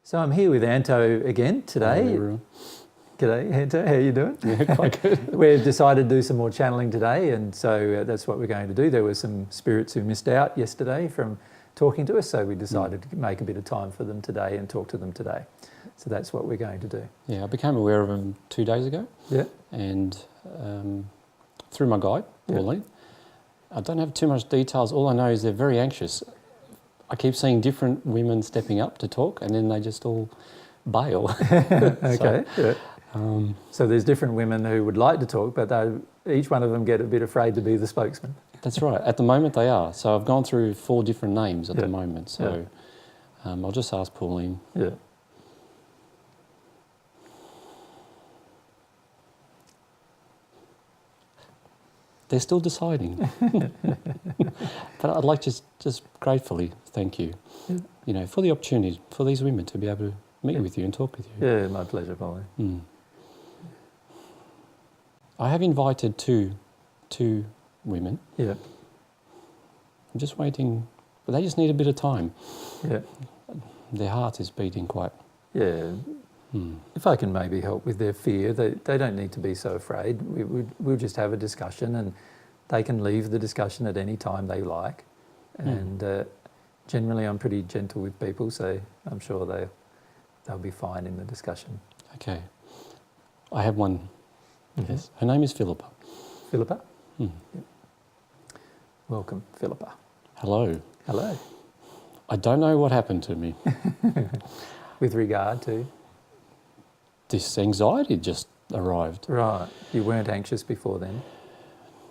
So I'm here with Anto again today. Hey, everyone. G'day, Anto. How are you doing? Yeah, quite good. We've decided to do some more channeling today, and so that's what we're going to do. There were some spirits who missed out yesterday from talking to us, so we decided to make a bit of time for them today and talk to them today. So that's what we're going to do. Yeah, I became aware of them 2 days ago. Yeah. And through my guide, Pauline. I don't have too much details. All I know is they're very anxious. I keep seeing different women stepping up to talk, and then they just all bail. Okay. So there's different women who would like to talk, but each one of them get a bit afraid to be the spokesman. That's right. At the moment they are. So I've gone through 4 different names at the moment. So I'll just ask Pauline. Yeah. They're still deciding. But I'd like to just gratefully thank you, you know, for the opportunity for these women to be able to meet with you and talk with you. Yeah, my pleasure, Pauline. I have invited two women. Yeah. I'm just waiting, but they just need a bit of time. Yeah. Their heart is beating quite. Yeah. If I can maybe help with their fear, they don't need to be so afraid. We'll just have a discussion, and they can leave the discussion at any time they like. And generally I'm pretty gentle with people, so I'm sure they'll be fine in the discussion. Okay. I have one. Yes. Her name is Phillipa. Philippa? Yeah. Welcome, Philippa. Hello. Hello. I don't know what happened to me. With regard to? This anxiety just arrived. Right. You weren't anxious before then?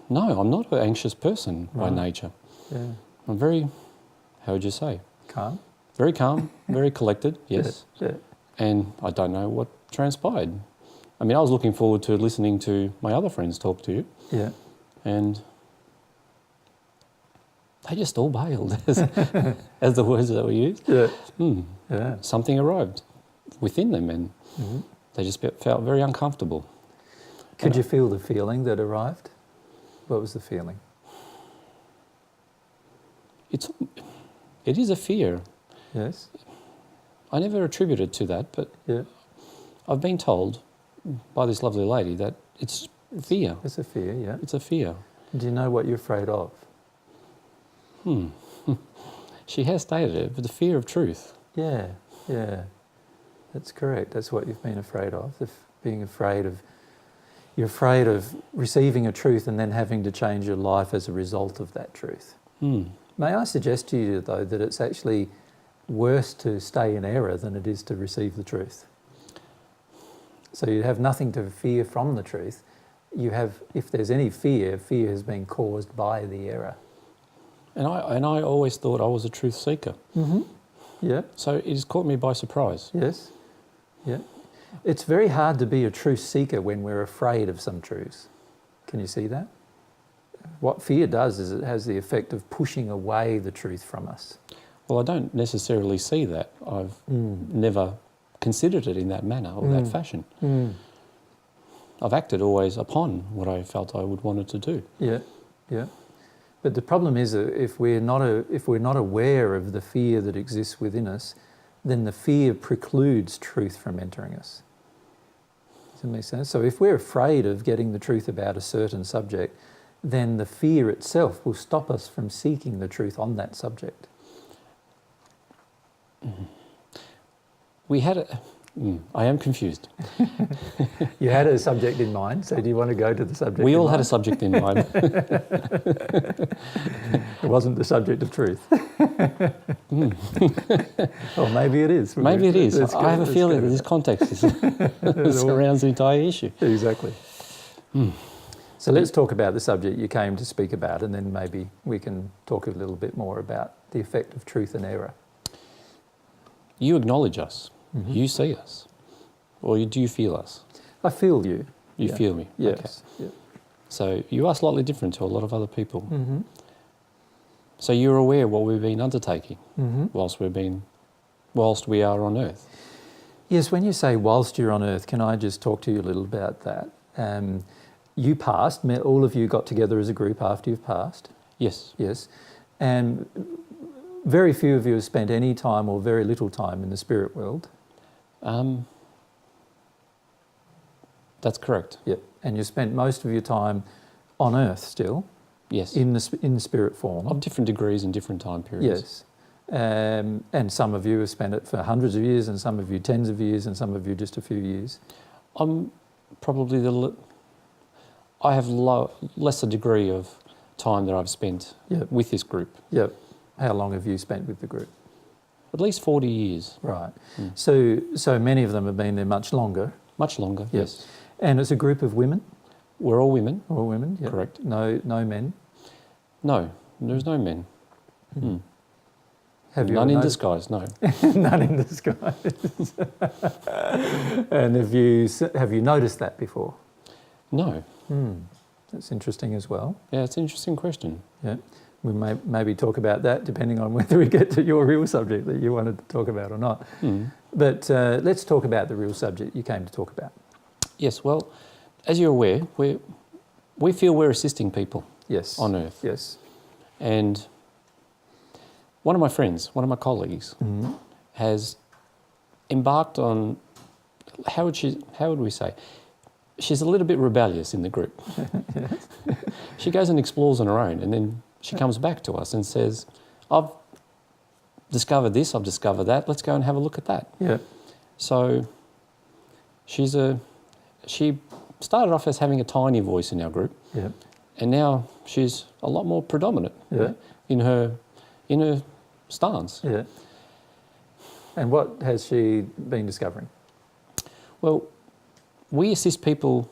No, I'm not an anxious person by nature. Yeah. I'm very, how would you say? Calm? Very calm, very collected, yes. Yeah. And I don't know what transpired. I mean, I was looking forward to listening to my other friends talk to you. Yeah. And they just all bailed, as the words that were used. Yeah. Yeah. Something arrived within them, and they just felt very uncomfortable. Could you feel the feeling that arrived? What was the feeling? It is a fear. Yes. I never attributed to that, but I've been told by this lovely lady that it's fear. It's a fear, yeah. It's a fear. Do you know what you're afraid of? She has stated it, but the fear of truth. Yeah, yeah. That's correct. That's what you've been afraid of. Being afraid of... You're afraid of receiving a truth and then having to change your life as a result of that truth. May I suggest to you, though, that it's actually worse to stay in error than it is to receive the truth. So you have nothing to fear from the truth. You have, if there's any fear, fear has been caused by the error. And I always thought I was a truth seeker. Yeah. So it has caught me by surprise. Yes. Yeah. It's very hard to be a truth seeker when we're afraid of some truths. Can you see that? What fear does is it has the effect of pushing away the truth from us. Well, I don't necessarily see that. I've never considered it in that manner or that fashion. I've acted always upon what I felt I would want it to do. Yeah, yeah. But the problem is that if we're not aware of the fear that exists within us, then the fear precludes truth from entering us. Does that make sense? So if we're afraid of getting the truth about a certain subject, then the fear itself will stop us from seeking the truth on that subject. We had I am confused. You had a subject in mind, so do you want to go to the subject We in all mind? had a subject in mind. It wasn't the subject of truth. Or maybe it is. Maybe it is. I have a feeling that this context surrounds the entire issue. Exactly. So let's talk about the subject you came to speak about, and then maybe we can talk a little bit more about the effect of truth and error. You acknowledge us. You see us. Or do you feel us? I feel you. You feel me? Yes. Okay. Yeah. So you are slightly different to a lot of other people. So you're aware of what we've been undertaking whilst we are on Earth. Yes, when you say whilst you're on Earth, can I just talk to you a little about that? You passed, all of you got together as a group after you've passed. Yes. Yes. And very few of you have spent any time or very little time in the spirit world. That's correct. Yep. And you spent most of your time on Earth still, Yes. in the spirit form. Of different degrees and different time periods. Yes. And some of you have spent it for hundreds of years, and some of you tens of years, and some of you just a few years. I'm probably I have lesser degree of time that I've spent Yep. with this group. Yep. How long have you spent with the group? At least 40 years. Right. Mm. So many of them have been there much longer. Much longer, yes. And it's a group of women? We're all women. All women, yep. Correct. No men? No, there's no men. Mm. Have you None in noticed- disguise, no. None in disguise. And have you noticed that before? No. That's interesting as well. Yeah, it's an interesting question. Yeah. We may maybe talk about that depending on whether we get to your real subject that you wanted to talk about or not. But let's talk about the real subject you came to talk about. Yes, well, as you're aware, we feel we're assisting people Yes. on Earth. Yes. And one of my friends, one of my colleagues, has embarked on, how would we say? She's a little bit rebellious in the group. She goes and explores on her own, and then she comes back to us and says, I've discovered this, I've discovered that, let's go and have a look at that. Yeah. So she started off as having a tiny voice in our group, Yeah. and now she's a lot more predominant Yeah. in her stance. Yeah. And what has she been discovering? Well, we assist people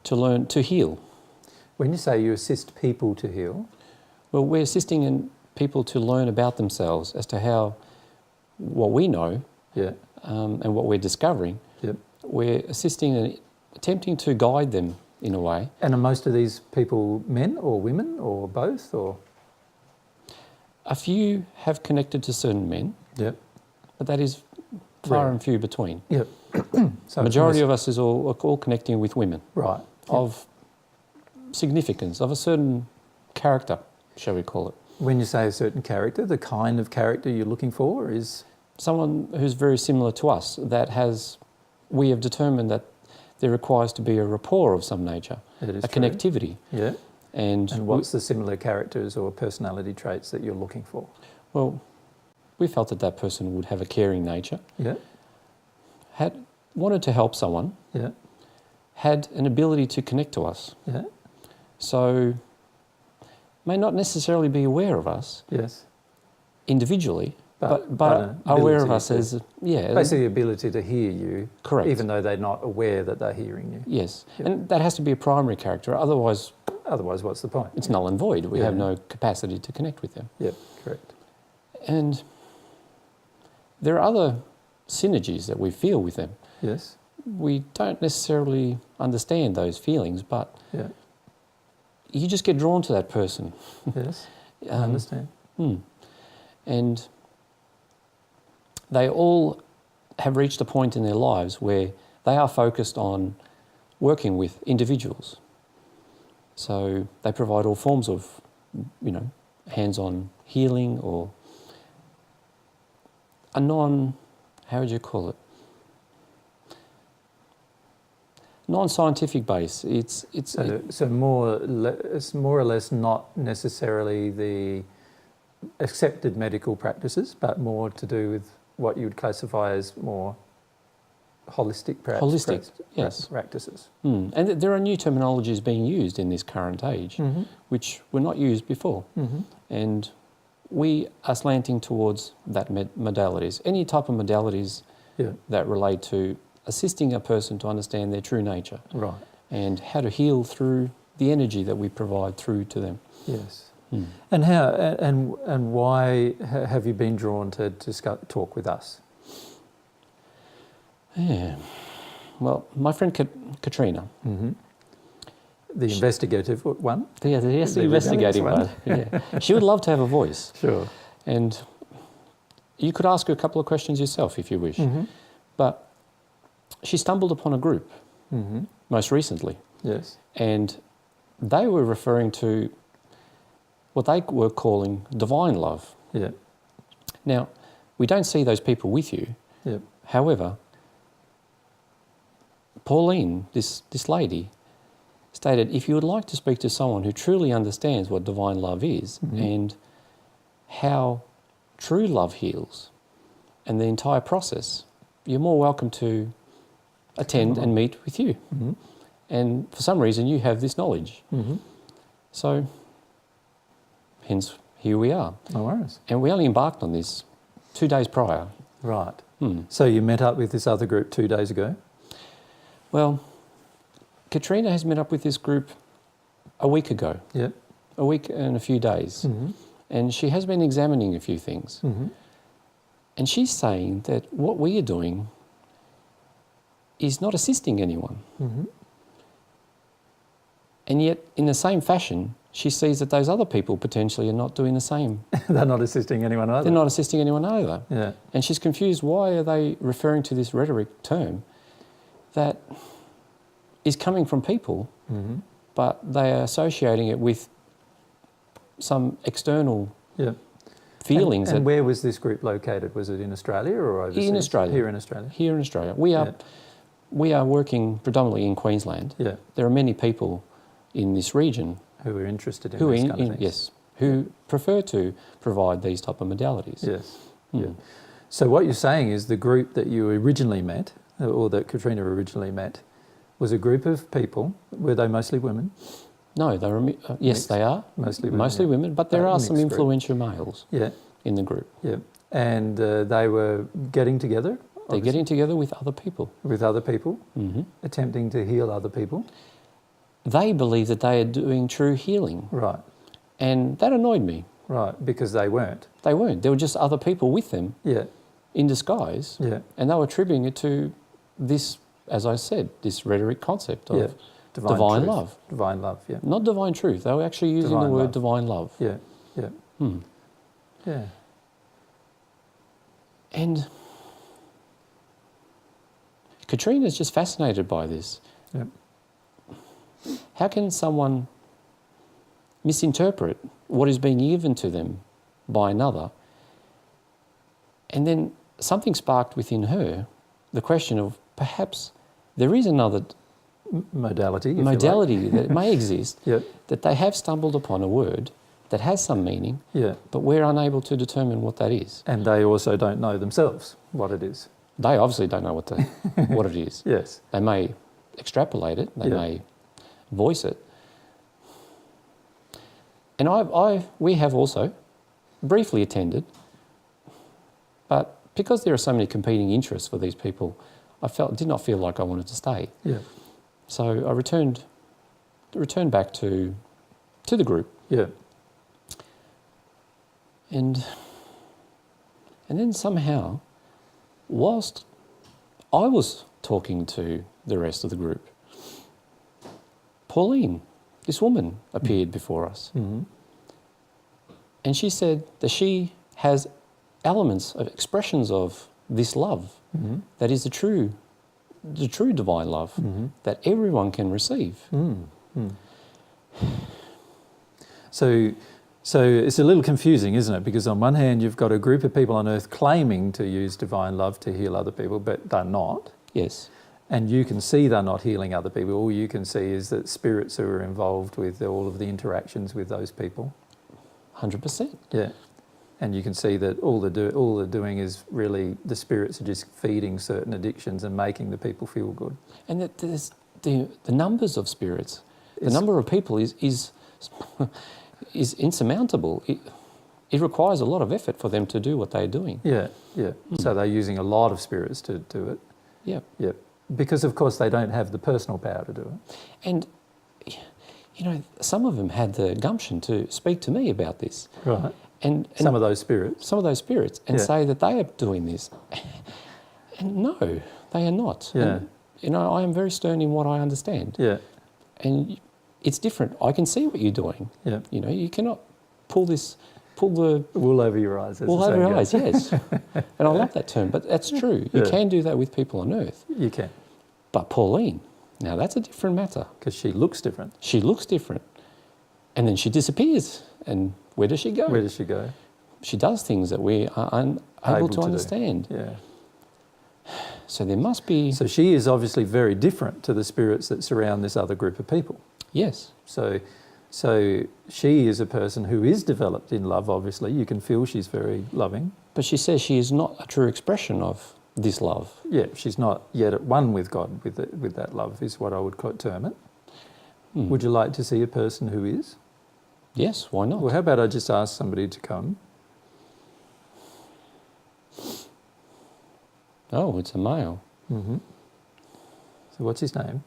to learn to heal. When you say you assist people to heal, Well, we're assisting people to learn about themselves as to what we know yeah, and what we're discovering. yep. We're assisting and attempting to guide them in a way. And are most of these people men or women or both? Or A few have connected to certain men, yep, but that is far Rare. and few between. yep. So Majority of us is all connecting with women right. of significance, of a certain character, shall we call it. When you say a certain character, the kind of character you're looking for is Someone who's very similar to us, we have determined that there requires to be a rapport of some nature, it is a true. connectivity. Yeah. And what's the similar characters or personality traits that you're looking for? well, we felt that person would have a caring nature, Yeah. wanted to help someone, Yeah. had an ability to connect to us. Yeah. So may not necessarily be aware of us Yes. individually, but an aware of ability us to- as, Basically, the ability to hear you, correct. even though they're not aware that they're hearing you. Yes, Yep. and that has to be a primary character, otherwise Otherwise, what's the point? it's null and void. We have Yeah. no capacity to connect with them. Yep, correct. And there are other synergies that we feel with them. Yes. We don't necessarily understand those feelings, but Yeah. you just get drawn to that person. Yes. I Um, understand. And they all have reached a point in their lives where they are focused on working with individuals. So they provide all forms of, hands-on healing or a how would you call it? Non-scientific base. It's So it's more or less not necessarily the accepted medical practices, but more to do with what you would classify as more holistic yes. practices. And there are new terminologies being used in this current age, which were not used before. And we are slanting towards that modalities. Any type of modalities Yeah. that relate to assisting a person to understand their true nature Right. and how to heal through the energy that we provide through to them. Yes. And how and why have you been drawn to talk with us? Yeah. Well, my friend Katrina, The investigative one. yes, the The investigating rebellious one. Yeah. She would love to have a voice. Sure. And you could ask her a couple of questions yourself if you wish. But she stumbled upon a group most recently, Yes. and they were referring to what they were calling divine love. Yeah. Now, we don't see those people with you. Yeah. However, Pauline, this lady, stated, if you would like to speak to someone who truly understands what divine love is and how true love heals and the entire process, you're more welcome to attend and meet with you. And for some reason, you have this knowledge. So, hence, here we are. No worries. And we only embarked on this 2 days prior. Right. So you met up with this other group 2 days ago? Well, Katrina has met up with this group a week ago. Yep. A week and a few days. And she has been examining a few things. And she's saying that what we are doing is not assisting anyone. And yet, in the same fashion, she sees that those other people potentially are not doing the same. They're not assisting anyone either. They're not assisting anyone either. Yeah. And she's confused, why are they referring to this rhetoric term that is coming from people, but they are associating it with some external feelings. And where was this group located? Was it in Australia or overseas? In Australia. Here in Australia. Here in Australia. We are working predominantly in Queensland. Yeah. There are many people in this region who are interested in these kind of things. Yes, who prefer to provide these type of modalities. Yes. Yeah. So what you're saying is the group that you originally met, or that Katrina originally met, was a group of people. Were they mostly women? No, they were. Yes, they are mostly women. Mostly women, but there are some Mixed group. influential males. Yeah. In the group. Yeah. And they were getting together. They're getting together with other people. With other people, attempting to heal other people. They believe that they are doing true healing. Right. And that annoyed me. Right, because they weren't. They weren't. There were just other people with them. Yeah. In disguise. Yeah. And they were attributing it to this, as I said, this rhetoric concept of divine truth. love. Divine love, yeah. Not divine truth. They were actually using Divine the word love. divine love. Yeah, yeah. Yeah. And Katrina's just fascinated by this. Yep. How can someone misinterpret what is being given to them by another? And then something sparked within her the question of perhaps there is another modality that may exist, Yep. that they have stumbled upon a word that has some meaning, Yeah. but we're unable to determine what that is. And they also don't know themselves what it is. They obviously don't know what it is. Yes. They may extrapolate it, they may voice it. And we have also briefly attended, but because there are so many competing interests for these people, did not feel like I wanted to stay. Yeah. So I returned back to the group. Yeah. And then somehow, whilst I was talking to the rest of the group, Pauline, this woman, appeared before us. And she said that she has elements of expressions of this love that is the true divine love that everyone can receive. So it's a little confusing, isn't it? Because on one hand, you've got a group of people on earth claiming to use divine love to heal other people, but they're not. Yes. And you can see they're not healing other people. All you can see is that spirits who are involved with all of the interactions with those people. 100%. Yeah. And you can see that all they're doing is really the spirits are just feeding certain addictions and making the people feel good. And that there's the numbers of spirits, the number of people is insurmountable. It requires a lot of effort for them to do what they're doing. Yeah, yeah. So they're using a lot of spirits to do it. Yeah. Yeah. Because, of course, they don't have the personal power to do it. And, some of them had the gumption to speak to me about this. Right. And some of those spirits. Some of those spirits. And say that they are doing this. And no, they are not. Yeah. And, I am very stern in what I understand. Yeah. And it's different. I can see what you're doing. Yeah. You cannot pull the wool over your eyes. Wool over your eyes, yes. And I love that term, but that's true. You can do that with people on earth. You can. But Pauline, now that's a different matter. Because she looks different. She looks different. And then she disappears. And where does she go? Where does she go? She does things that we are unable to understand. Yeah. So there must be... So she is obviously very different to the spirits that surround this other group of people. Yes. So she is a person who is developed in love, obviously. You can feel she's very loving. But she says she is not a true expression of this love. Yeah, she's not yet at one with God with that love, is what I would term it. Would you like to see a person who is? Yes, why not? Well, how about I just ask somebody to come? Oh, it's a male. Mm-hmm. So what's his name?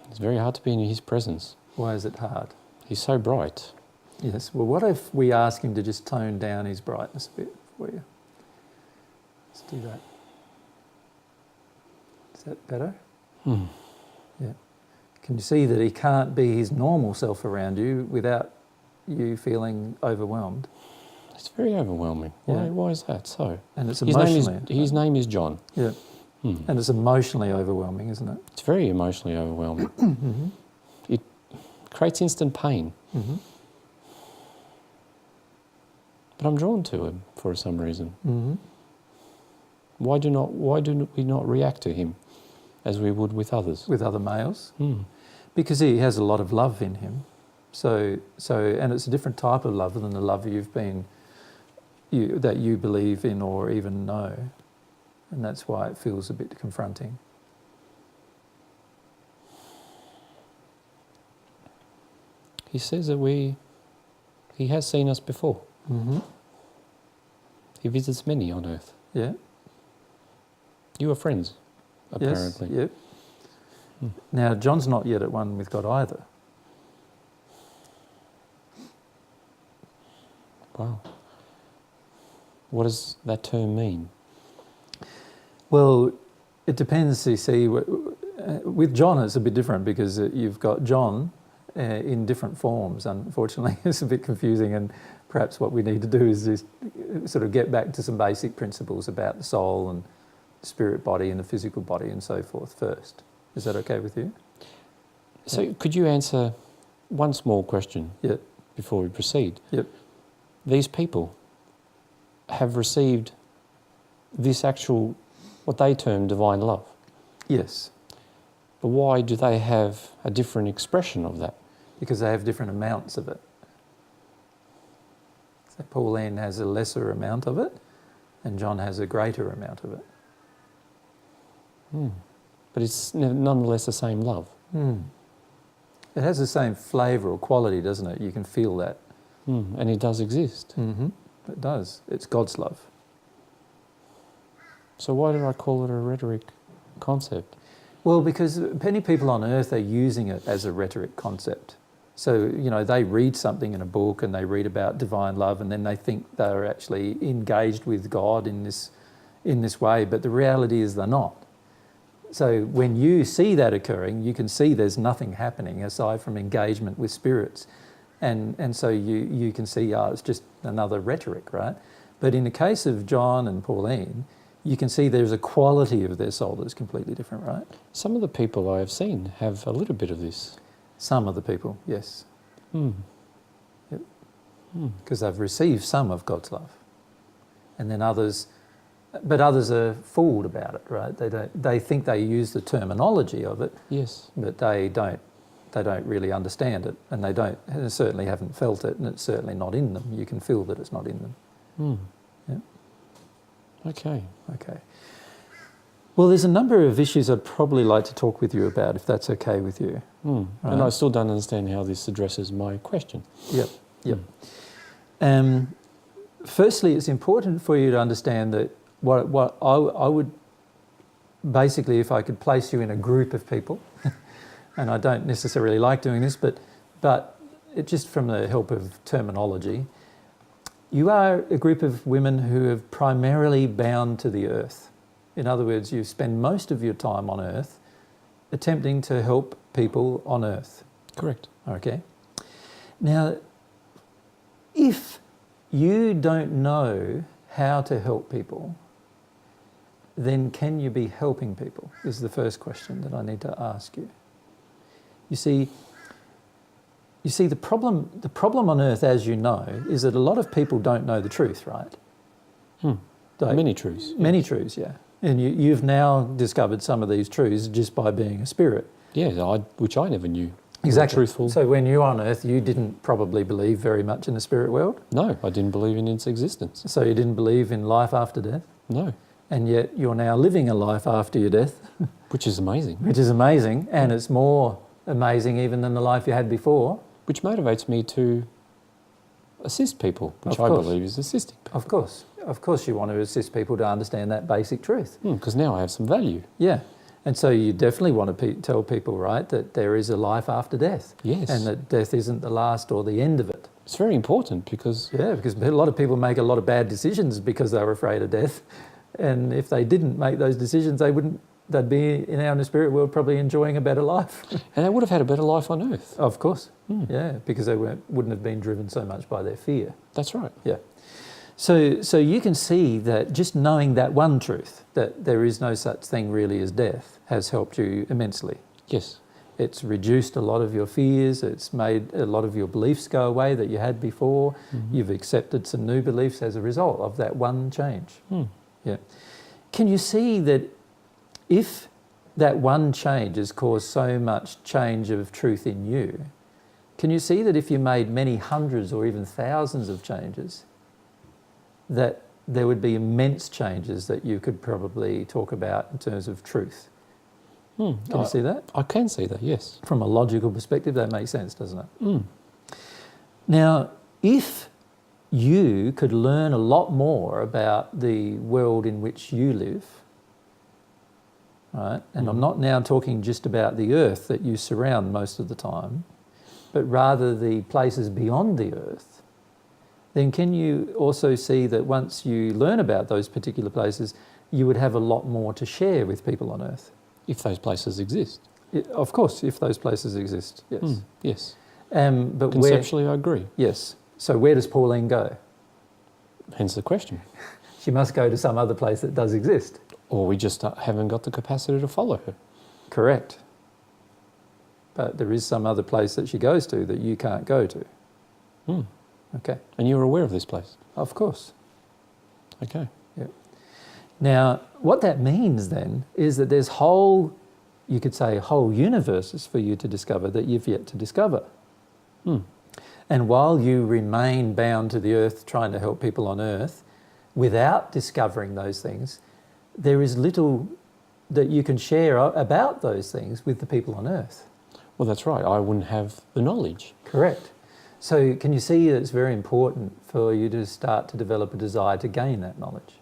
It's very hard to be in his presence. Why is it hard? He's so bright. Yes. Well, what if we ask him to just tone down his brightness a bit for you? Let's do that. Is that better? Yeah. Can you see that he can't be his normal self around you without you feeling overwhelmed? It's very overwhelming. Yeah. Why is that so? And it's His name is John. Yeah. And it's emotionally overwhelming, isn't it? It's very emotionally overwhelming. It creates instant pain. But I'm drawn to him for some reason. Why do we not react to him as we would with others? With other males? Because he has a lot of love in him. So and it's a different type of love than the love that you believe in or even know. And that's why it feels a bit confronting. He says that he has seen us before. He visits many on earth. Yeah. You are friends, apparently. Yes, yep. Now, John's not yet at one with God either. Wow. What does that term mean? Well, it depends, you see. With John it's a bit different because you've got John in different forms, unfortunately. It's a bit confusing, and perhaps what we need to do is just sort of get back to some basic principles about the soul and the spirit body and the physical body and so forth first. Is that okay with you? So could you answer one small question before we proceed? Yep. These people have received this actual, what they term divine love. Yes. But why do they have a different expression of that? Because they have different amounts of it. So Pauline has a lesser amount of it and John has a greater amount of it. But it's nonetheless the same love. It has the same flavour or quality, doesn't it? You can feel that. And it does exist. It does. It's God's love. So why did I call it a rhetoric concept? Well, because many people on earth are using it as a rhetoric concept. So, they read something in a book and they read about divine love and then they think they're actually engaged with God in this way, but the reality is they're not. So when you see that occurring, you can see there's nothing happening aside from engagement with spirits. And so you can see, it's just another rhetoric, right? But in the case of John and Pauline, you can see there's a quality of their soul that's completely different, right? Some of the people I have seen have a little bit of this. Some of the people, yes. Yep. Because they've received some of God's love. And then others are fooled about it, right? They think they use the terminology of it. Yes. But they don't really understand it, and they certainly haven't felt it, and it's certainly not in them. You can feel that it's not in them. Yeah. Okay. Well, there's a number of issues I'd probably like to talk with you about, if that's okay with you. Right? And I still don't understand how this addresses my question. Yep. Firstly, it's important for you to understand that what I would basically, if I could place you in a group of people, and I don't necessarily like doing this, but it just from the help of terminology, you are a group of women who have primarily bound to the earth. In other words, you spend most of your time on earth attempting to help people on earth. Correct. Okay. Now, if you don't know how to help people, then can you be helping people? Is the first question that I need to ask you. You see the problem on earth, as you know, is that a lot of people don't know the truth, right? Like, Many truths. Many truths, yeah. And you've now discovered some of these truths just by being a spirit. Yeah, which I never knew. Exactly. Truthful. So when you were on Earth, you didn't probably believe very much in the spirit world. No, I didn't believe in its existence. So you didn't believe in life after death. No. And yet you're now living a life after your death. Which is amazing. Which is amazing. And it's more amazing even than the life you had before. Which motivates me to assist people, which I believe is assisting people. Of course. Of course you want to assist people to understand that basic truth. Because now I have some value. Yeah. And so you definitely want to tell people, right, that there is a life after death. Yes. And that death isn't the last or the end of it. It's very important because... Yeah, because a lot of people make a lot of bad decisions because they were afraid of death. And if they didn't make those decisions, they'd be in our spirit world probably enjoying a better life. And they would have had a better life on Earth. Of course. Yeah, because they wouldn't have been driven so much by their fear. That's right. Yeah. So you can see that just knowing that one truth, that there is no such thing really as death, has helped you immensely. Yes. It's reduced a lot of your fears. It's made a lot of your beliefs go away that you had before. You've accepted some new beliefs as a result of that one change. Yeah. Can you see that if that one change has caused so much change of truth in you, can you see that if you made many hundreds or even thousands of changes, that there would be immense changes that you could probably talk about in terms of truth? Can you see that? I can see that, yes. From a logical perspective, that makes sense, doesn't it? Now, if you could learn a lot more about the world in which you live, right? And I'm not now talking just about the earth that you surround most of the time, but rather the places beyond the earth, then can you also see that once you learn about those particular places, you would have a lot more to share with people on earth? If those places exist. Of course, if those places exist, yes. Yes. But Conceptually, I agree. Yes. So where does Pauline go? Hence the question. She must go to some other place that does exist. Or we just haven't got the capacity to follow her. Correct. But there is some other place that she goes to that you can't go to. Okay. And you're aware of this place? Of course. Okay. Yeah. Now, what that means then is that there's you could say whole universes for you to discover that you've yet to discover. And while you remain bound to the earth trying to help people on earth, without discovering those things, there is little that you can share about those things with the people on earth. Well, that's right. I wouldn't have the knowledge. Correct. So can you see that it's very important for you to start to develop a desire to gain that knowledge?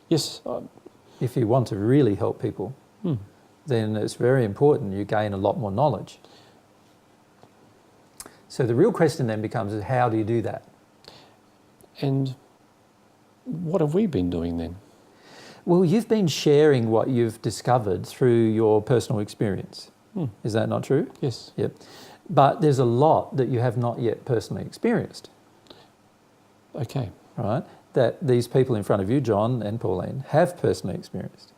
Yes. If you want to really help people, then it's very important you gain a lot more knowledge. So the real question then becomes, is how do you do that? And what have we been doing then? Well, you've been sharing what you've discovered through your personal experience. Is that not true? Yes. Yep. But there's a lot that you have not yet personally experienced. Okay. Right? That these people in front of you, John and Pauline, have personally experienced.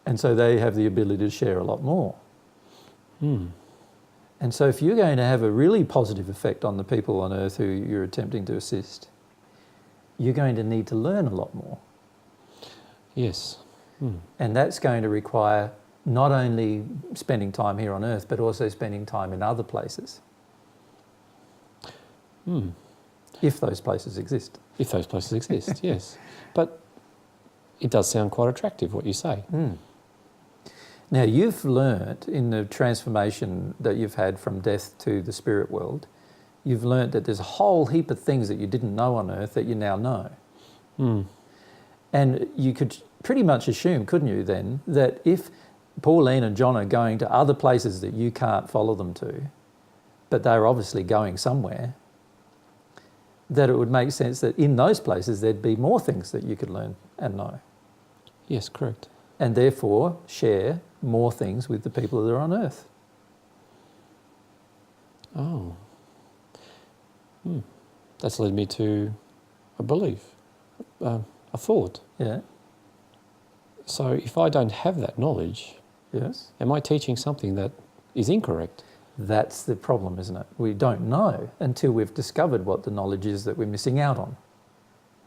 And so they have the ability to share a lot more. And so if you're going to have a really positive effect on the people on earth who you're attempting to assist, you're going to need to learn a lot more. Yes. And that's going to require not only spending time here on earth, but also spending time in other places. If those places exist. If those places exist, yes. But it does sound quite attractive, what you say. Now, you've learnt in the transformation that you've had from death to the spirit world, you've learnt that there's a whole heap of things that you didn't know on earth that you now know. And you could pretty much assume, couldn't you then, that if Pauline and John are going to other places that you can't follow them to, but they're obviously going somewhere, that it would make sense that in those places there'd be more things that you could learn and know. Yes, correct. And therefore share more things with the people that are on earth. Oh. That's led me to a belief, a thought. Yeah. So if I don't have that knowledge, Yes. am I teaching something that is incorrect? That's the problem, isn't it? We don't know until we've discovered what the knowledge is that we're missing out on.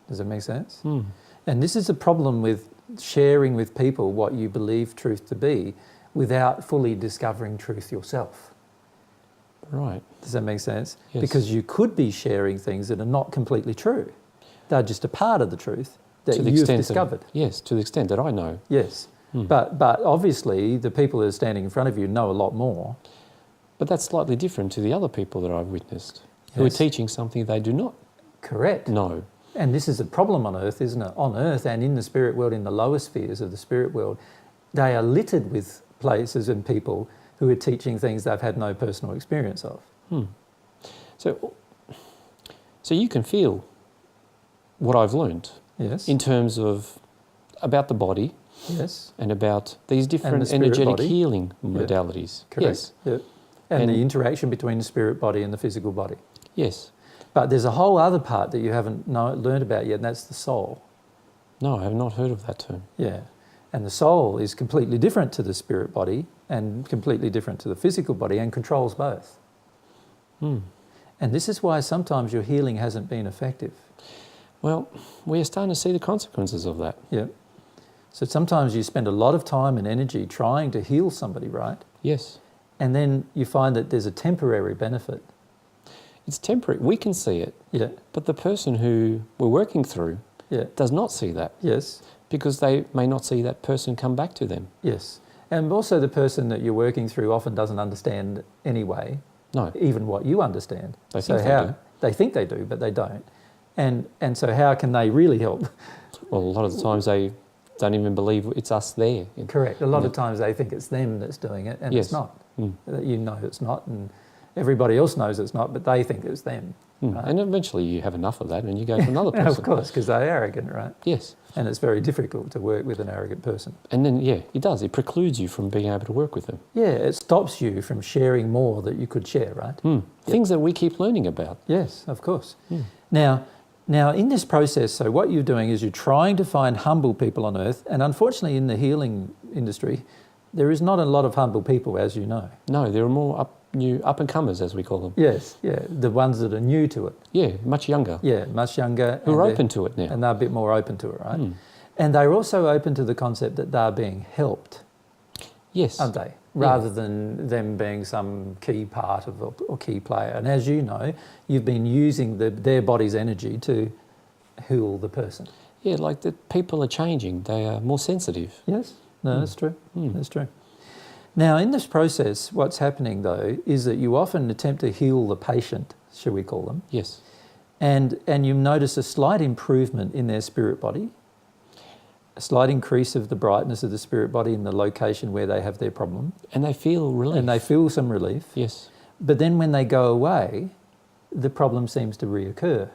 Does that make sense? And this is a problem with sharing with people what you believe truth to be without fully discovering truth yourself. Right. Does that make sense? Yes. Because you could be sharing things that are not completely true. They're just a part of the truth that you've discovered. Yes, to the extent that I know. Yes. But obviously the people that are standing in front of you know a lot more. But that's slightly different to the other people that I've witnessed who are teaching something they do not Correct. know. And this is a problem on Earth, isn't it? On Earth and in the spirit world, in the lower spheres of the spirit world, they are littered with places and people who are teaching things they've had no personal experience of. So you can feel what I've learned Yes. in terms of about the body Yes. and about these different spirit energetic body. healing modalities. Correct. Yes. Yep. And And- the interaction between the spirit body and the physical body. Yes. But there's a whole other part that you haven't learned about yet, and that's the soul. No, I have not heard of that term. Yeah. And the soul is completely different to the spirit body and completely different to the physical body and controls both. And this is why sometimes your healing hasn't been effective. Well, we are starting to see the consequences of that. Yeah. So sometimes you spend a lot of time and energy trying to heal somebody, right? Yes. And then you find that there's a temporary benefit. It's temporary. We can see it. Yeah. But the person who we're working through Yeah. does not see that Yes. because they may not see that person come back to them. Yes. And also the person that you're working through often doesn't understand anyway, No. even what you understand. They So think they how do. they think they do, but they don't. And so how can they really help? Well, a lot of the times they don't even believe it's us there. Correct. A lot of times they think it's them that's doing it, and Yes. it's not. You know it's not, and everybody else knows it's not, but they think it's them. Right? And eventually you have enough of that and you go to another person. Of course, because they're arrogant, right? Yes. And it's very difficult to work with an arrogant person. And then, yeah, it does. It precludes you from being able to work with them. Yeah, it stops you from sharing more that you could share, right? Things that we keep learning about. Yes, of course. Now, in this process, so what you're doing is you're trying to find humble people on earth, and unfortunately in the healing industry, there is not a lot of humble people, as you know. No, there are more new up-and-comers, as we call them. Yes, yeah, the ones that are new to it. Yeah, much younger. Yeah, much younger. Who are and open to it now. And they're a bit more open to it, right? And they're also open to the concept that they're being helped, Yes. aren't they? Rather than them being some key part of or key player. And as you know, you've been using their body's energy to heal the person. Yeah, like the people are changing. They are more sensitive. Yes, no, that's true. That's true. Now, in this process, what's happening though is that you often attempt to heal the patient, shall we call them, Yes. and you notice a slight improvement in their spirit body, a slight increase of the brightness of the spirit body in the location where they have their problem, And they feel relief. and they feel some relief. Yes. But then when they go away, the problem seems to reoccur.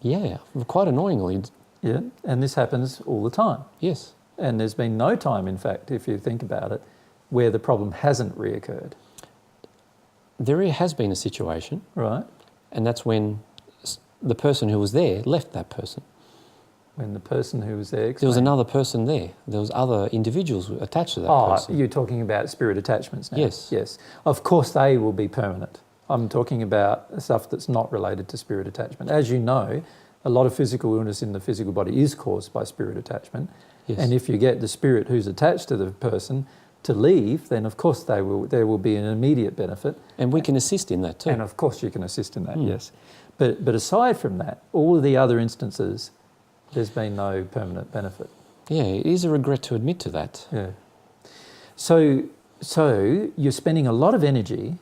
Yeah, quite annoyingly. Yeah, and this happens all the time. Yes. And there's been no time, in fact, if you think about it, where the problem hasn't reoccurred. There has been a situation, Right? and that's when the person who was there left that person. When the person who was there... There was another person there. There was other individuals attached to that person. You're talking about spirit attachments now? Yes. Yes. Of course they will be permanent. I'm talking about stuff that's not related to spirit attachment. As you know, a lot of physical illness in the physical body is caused by spirit attachment. Yes. And if you get the spirit who's attached to the person to leave, then of course there will be an immediate benefit. And we can assist in that too. And of course you can assist in that, yes. But aside from that, all of the other instances, there's been no permanent benefit. Yeah, it is a regret to admit to that. Yeah. So you're spending a lot of energy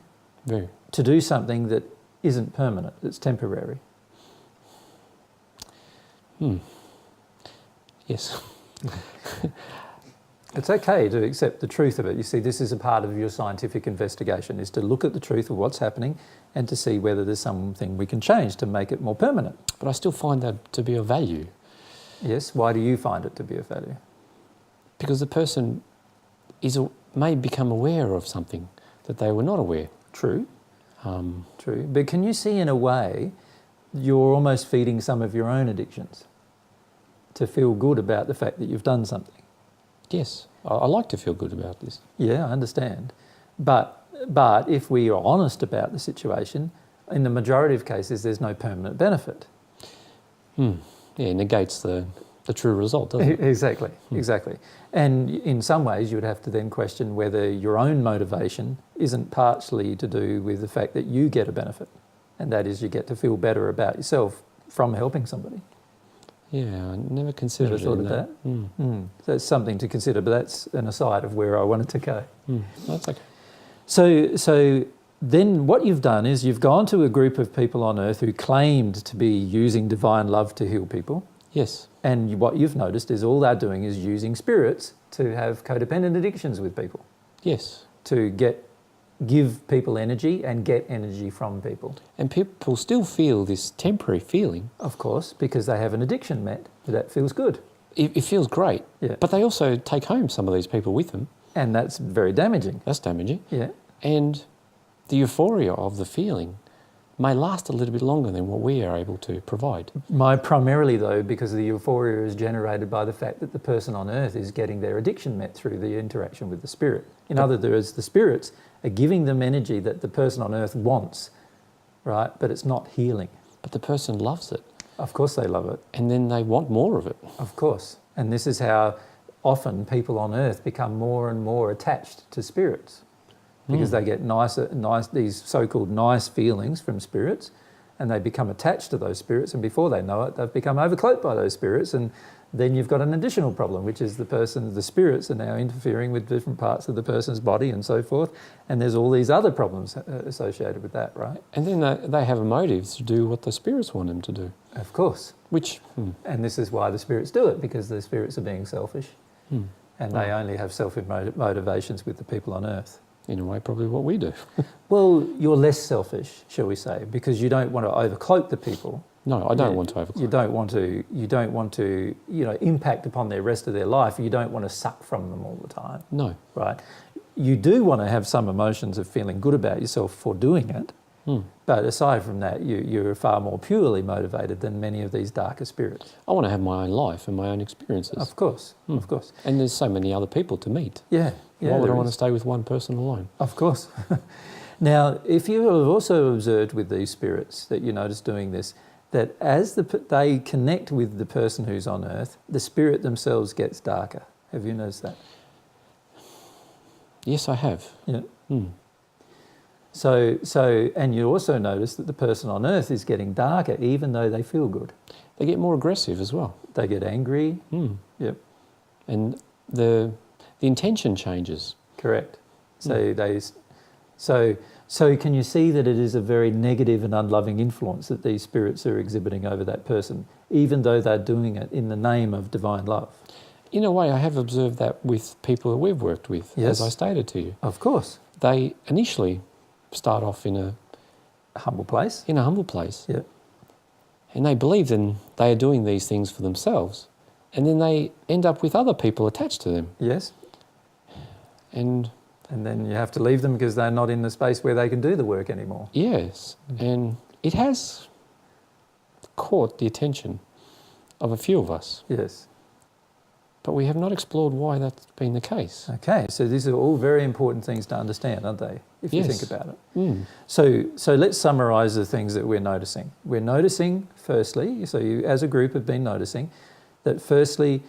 Very. to do something that isn't permanent, it's temporary. Yes. It's okay to accept the truth of it. You see, this is a part of your scientific investigation, is to look at the truth of what's happening and to see whether there's something we can change to make it more permanent. But I still find that to be of value. Yes, why do you find it to be of value? Because the person may become aware of something that they were not aware. True. True. But can you see in a way you're almost feeding some of your own addictions to feel good about the fact that you've done something? Yes, I like to feel good about this. Yeah, I understand. But But if we are honest about the situation, in the majority of cases, there's no permanent benefit. Yeah, it negates the true result, doesn't it? Exactly, exactly. And in some ways, you would have to then question whether your own motivation isn't partially to do with the fact that you get a benefit, and that is you get to feel better about yourself from helping somebody. Yeah, I never considered Never thought it of that. Mm. So that's something to consider, but that's an aside of where I wanted to go. That's okay. So then what you've done is you've gone to a group of people on earth who claimed to be using divine love to heal people. Yes. And what you've noticed is all they're doing is using spirits to have codependent addictions with people, Yes. to give people energy and get energy from people. And people still feel this temporary feeling. Of course, because they have an addiction met. That feels good. It feels great. Yeah. But they also take home some of these people with them. And that's very damaging. That's damaging. Yeah. And the euphoria of the feeling may last a little bit longer than what we are able to provide. Primarily, though, because the euphoria is generated by the fact that the person on earth is getting their addiction met through the interaction with the spirit. In other words, the spirits are giving them energy that the person on earth wants, right? But it's not healing. But the person loves it. Of course they love it. And then they want more of it. Of course. And this is how often people on earth become more and more attached to spirits, because they get these so-called nice feelings from spirits, and they become attached to those spirits, and before they know it, they've become overcloaked by those spirits, and then you've got an additional problem, which is the spirits are now interfering with different parts of the person's body and so forth, and there's all these other problems associated with that, right? And then they have a motive to do what the spirits want them to do. Of course. Which... And this is why the spirits do it, because the spirits are being selfish, and they only have selfish motivations with the people on earth. In a way, probably what we do. Well, you're less selfish, shall we say, because you don't want to overcloak the people. No, I don't want to overcloak. You don't want to, impact upon the rest of their life. You don't want to suck from them all the time. No. Right? You do want to have some emotions of feeling good about yourself for doing it. But aside from that, you're far more purely motivated than many of these darker spirits. I want to have my own life and my own experiences. Of course, of course. And there's so many other people to meet. Yeah. Why would I want to stay with one person alone? Of course. Now, if you have also observed with these spirits that you notice doing this, that as they connect with the person who's on earth, the spirit themselves gets darker. Have you noticed that? Yes, I have. Yeah. So, and you also notice that the person on earth is getting darker, even though they feel good. They get more aggressive as well. They get angry. Yep. And the intention changes. Correct. So can you see that it is a very negative and unloving influence that these spirits are exhibiting over that person, even though they're doing it in the name of divine love? In a way, I have observed that with people that we've worked with, Yes. as I stated to you. Of course. They initially start off in a Humble place. humble place. Yeah. And they believe then they are doing these things for themselves. And then they end up with other people attached to them. Yes. And then you have to leave them because they're not in the space where they can do the work anymore. yes, and it has caught the attention of a few of us. Yes. But we have not explored why that's been the case. Okay, so these are all very important things to understand, aren't they, if you Yes. think about it? So let's summarise the things that we're noticing. We're noticing, firstly, so you as a group have been noticing, that firstly,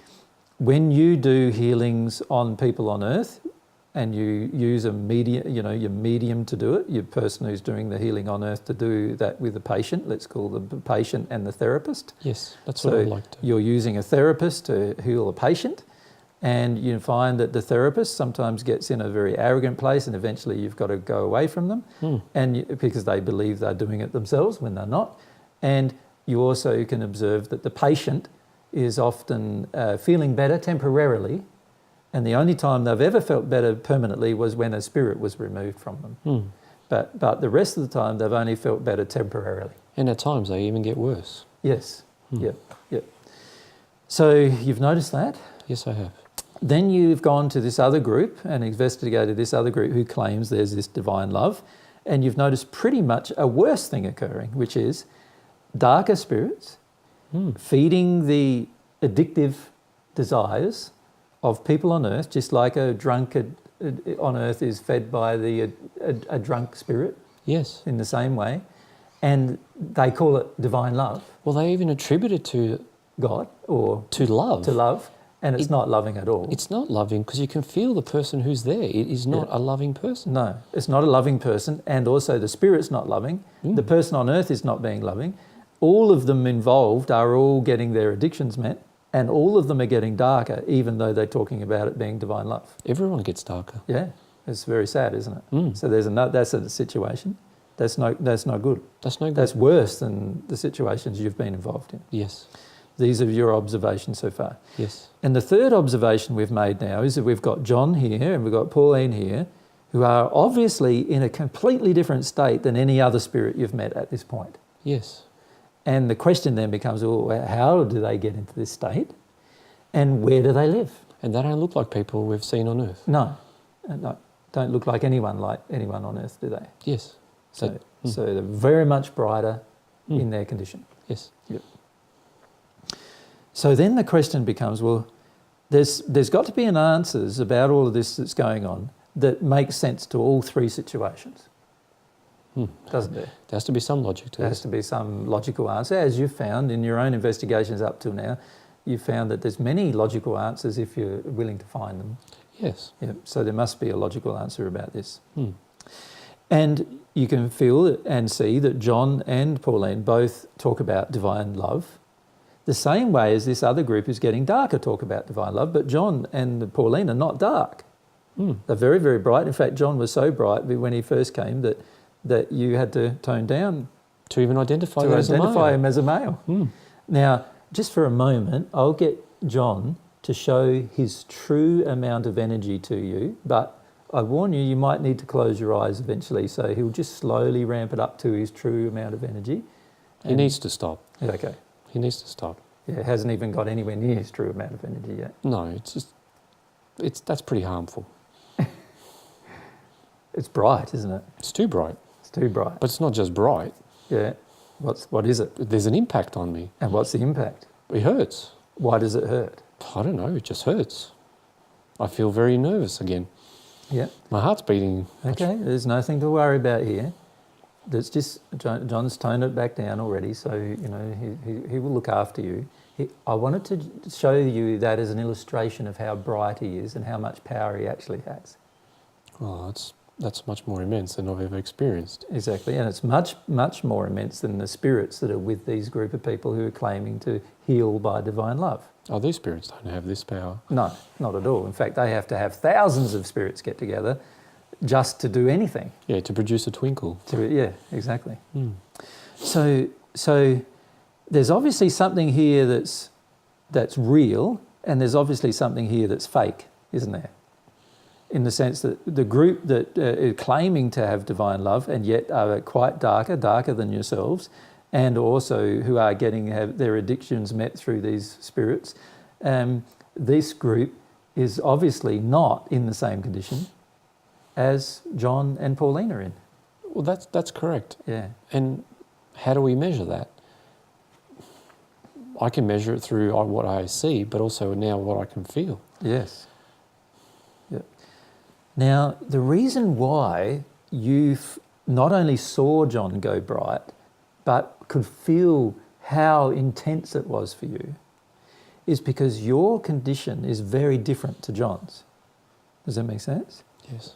when you do healings on people on earth, and you use a medium, your medium to do it, your person who's doing the healing on earth to do that with a patient, let's call the patient and the therapist. Yes, that's So what I'd like to. you're using a therapist to heal a patient, and you find that the therapist sometimes gets in a very arrogant place, and eventually you've got to go away from them, because they believe they're doing it themselves when they're not. And you also can observe that the patient is often feeling better temporarily, and the only time they've ever felt better permanently was when a spirit was removed from them. But the rest of the time they've only felt better temporarily. And at times they even get worse. Yes. Yep. So you've noticed that. Yes, I have. Then you've gone to this other group and investigated this other group who claims there's this divine love, and you've noticed pretty much a worse thing occurring, which is darker spirits feeding the addictive desires of people on earth, just like a drunkard on earth is fed by a drunk spirit Yes. in the same way, and they call it divine love, Well, they even attribute it to God, or love. to love, and it's not loving at all. It's not loving because you can feel the person who's there. It is not a loving person. No, it's not a loving person, and also the spirit's not loving. The person on earth is not being loving. All of them involved are all getting their addictions met, and all of them are getting darker, even though they're talking about it being divine love. Everyone gets darker. Yeah, it's very sad, isn't it? So that's a situation. That's no good. That's no good. That's worse than the situations you've been involved in. Yes. These are your observations so far. Yes. And the third observation we've made now is that we've got John here and we've got Pauline here, who are obviously in a completely different state than any other spirit you've met at this point. Yes. And the question then becomes, well, how do they get into this state? And where do they live? And they don't look like people we've seen on Earth. No, don't look like anyone on earth, do they? Yes. So they're very much brighter in their condition. Yes. Yep. So then the question becomes, well, there's got to be an answers about all of this that's going on that makes sense to all three situations, doesn't there? There has to be some logic to There this. has to be some logical answer. As you've found in your own investigations up till now, you've found that there's many logical answers if you're willing to find them. Yes. Yeah, so there must be a logical answer about this. And you can feel and see that John and Pauline both talk about divine love, the same way as this other group is getting darker talk about divine love, but John and Pauline are not dark. They're very, very bright. In fact, John was so bright when he first came that you had to tone down To even identify to that as a identify male. him as a male. Now, just for a moment, I'll get John to show his true amount of energy to you, but I warn you, you might need to close your eyes eventually, so he'll just slowly ramp it up to his true amount of energy. He needs to stop. Yeah, okay. He needs to stop. Yeah, it hasn't even got anywhere near his true amount of energy yet. No, that's pretty harmful. It's bright, isn't it? It's too bright. It's too bright. But it's not just bright. Yeah. What is it? There's an impact on me. And what's the impact? It hurts. Why does it hurt? I don't know, it just hurts. I feel very nervous again. Yeah. My heart's beating. Okay, there's nothing to worry about here. That's just, John's toned it back down already, so, you know, he will look after you. I wanted to show you that as an illustration of how bright he is and how much power he actually has. Oh, that's much more immense than I've ever experienced. Exactly, and it's much, much more immense than the spirits that are with these group of people who are claiming to heal by divine love. Oh, these spirits don't have this power. No, not at all. In fact, they have to have thousands of spirits get together just to do anything. Yeah, to produce a twinkle. Yeah, exactly. So there's obviously something here that's real, and there's obviously something here that's fake, isn't there? In the sense that the group that are claiming to have divine love and yet are quite darker than yourselves, and also who are have their addictions met through these spirits, this group is obviously not in the same condition as John and Pauline are in. Well, that's correct. Yeah. And how do we measure that? I can measure it through what I see, but also now what I can feel. Yes. Yep. Now, the reason why you not only saw John go bright, but could feel how intense it was for you, is because your condition is very different to John's. Does that make sense? Yes.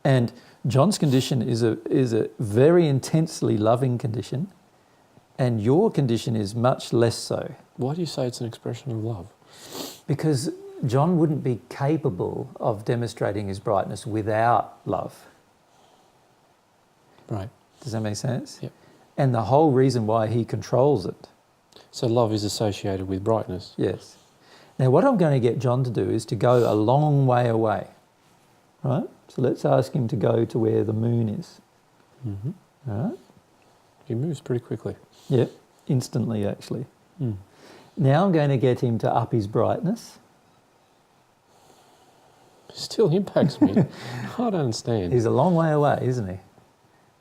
And John's condition is a very intensely loving condition, and your condition is much less so. Why do you say it's an expression of love? Because John wouldn't be capable of demonstrating his brightness without love. Right. Does that make sense? Yep. And the whole reason why he controls it. So love is associated with brightness. Yes. Now what I'm going to get John to do is to go a long way away. Right? So let's ask him to go to where the moon is. Mm-hmm. All right? He moves pretty quickly. Yep. Instantly, actually. Now I'm going to get him to up his brightness. Still impacts me. I don't understand. He's a long way away, isn't he?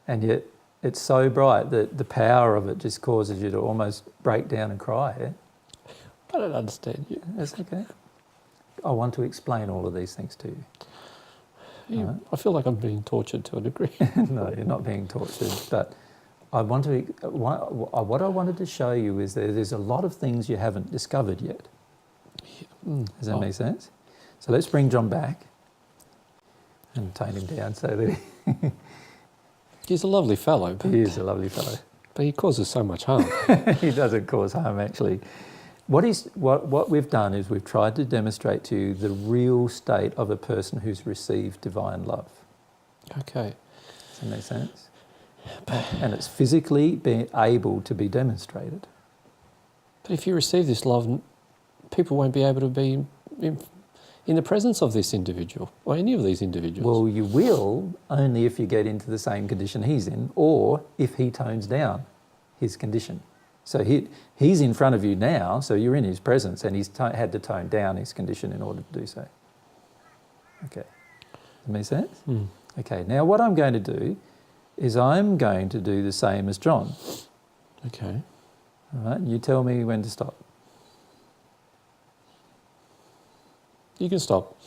And yet it's so bright that the power of it just causes you to almost break down and cry. Yeah? I don't understand you. That's okay. I want to explain all of these things to you. Right? I feel like I'm being tortured to a degree. No, you're not being tortured. But I want to. What I wanted to show you is that there's a lot of things you haven't discovered yet. Does that make sense? So let's bring John back and tone him down so that He's a lovely fellow. But, he is a lovely fellow. but he causes so much harm. He doesn't cause harm, actually. What we've done is we've tried to demonstrate to you the real state of a person who's received divine love. Okay. Does that make sense? And it's physically being able to be demonstrated. But if you receive this love, people won't be able to be in the presence of this individual or any of these individuals. Well, you will only if you get into the same condition he's in, or if he tones down his condition. So he's in front of you now, so you're in his presence, and he's had to tone down his condition in order to do so. Okay. Does that make sense? Okay, now what I'm going to do is I'm going to do the same as John. Okay. All right, you tell me when to stop. You can stop.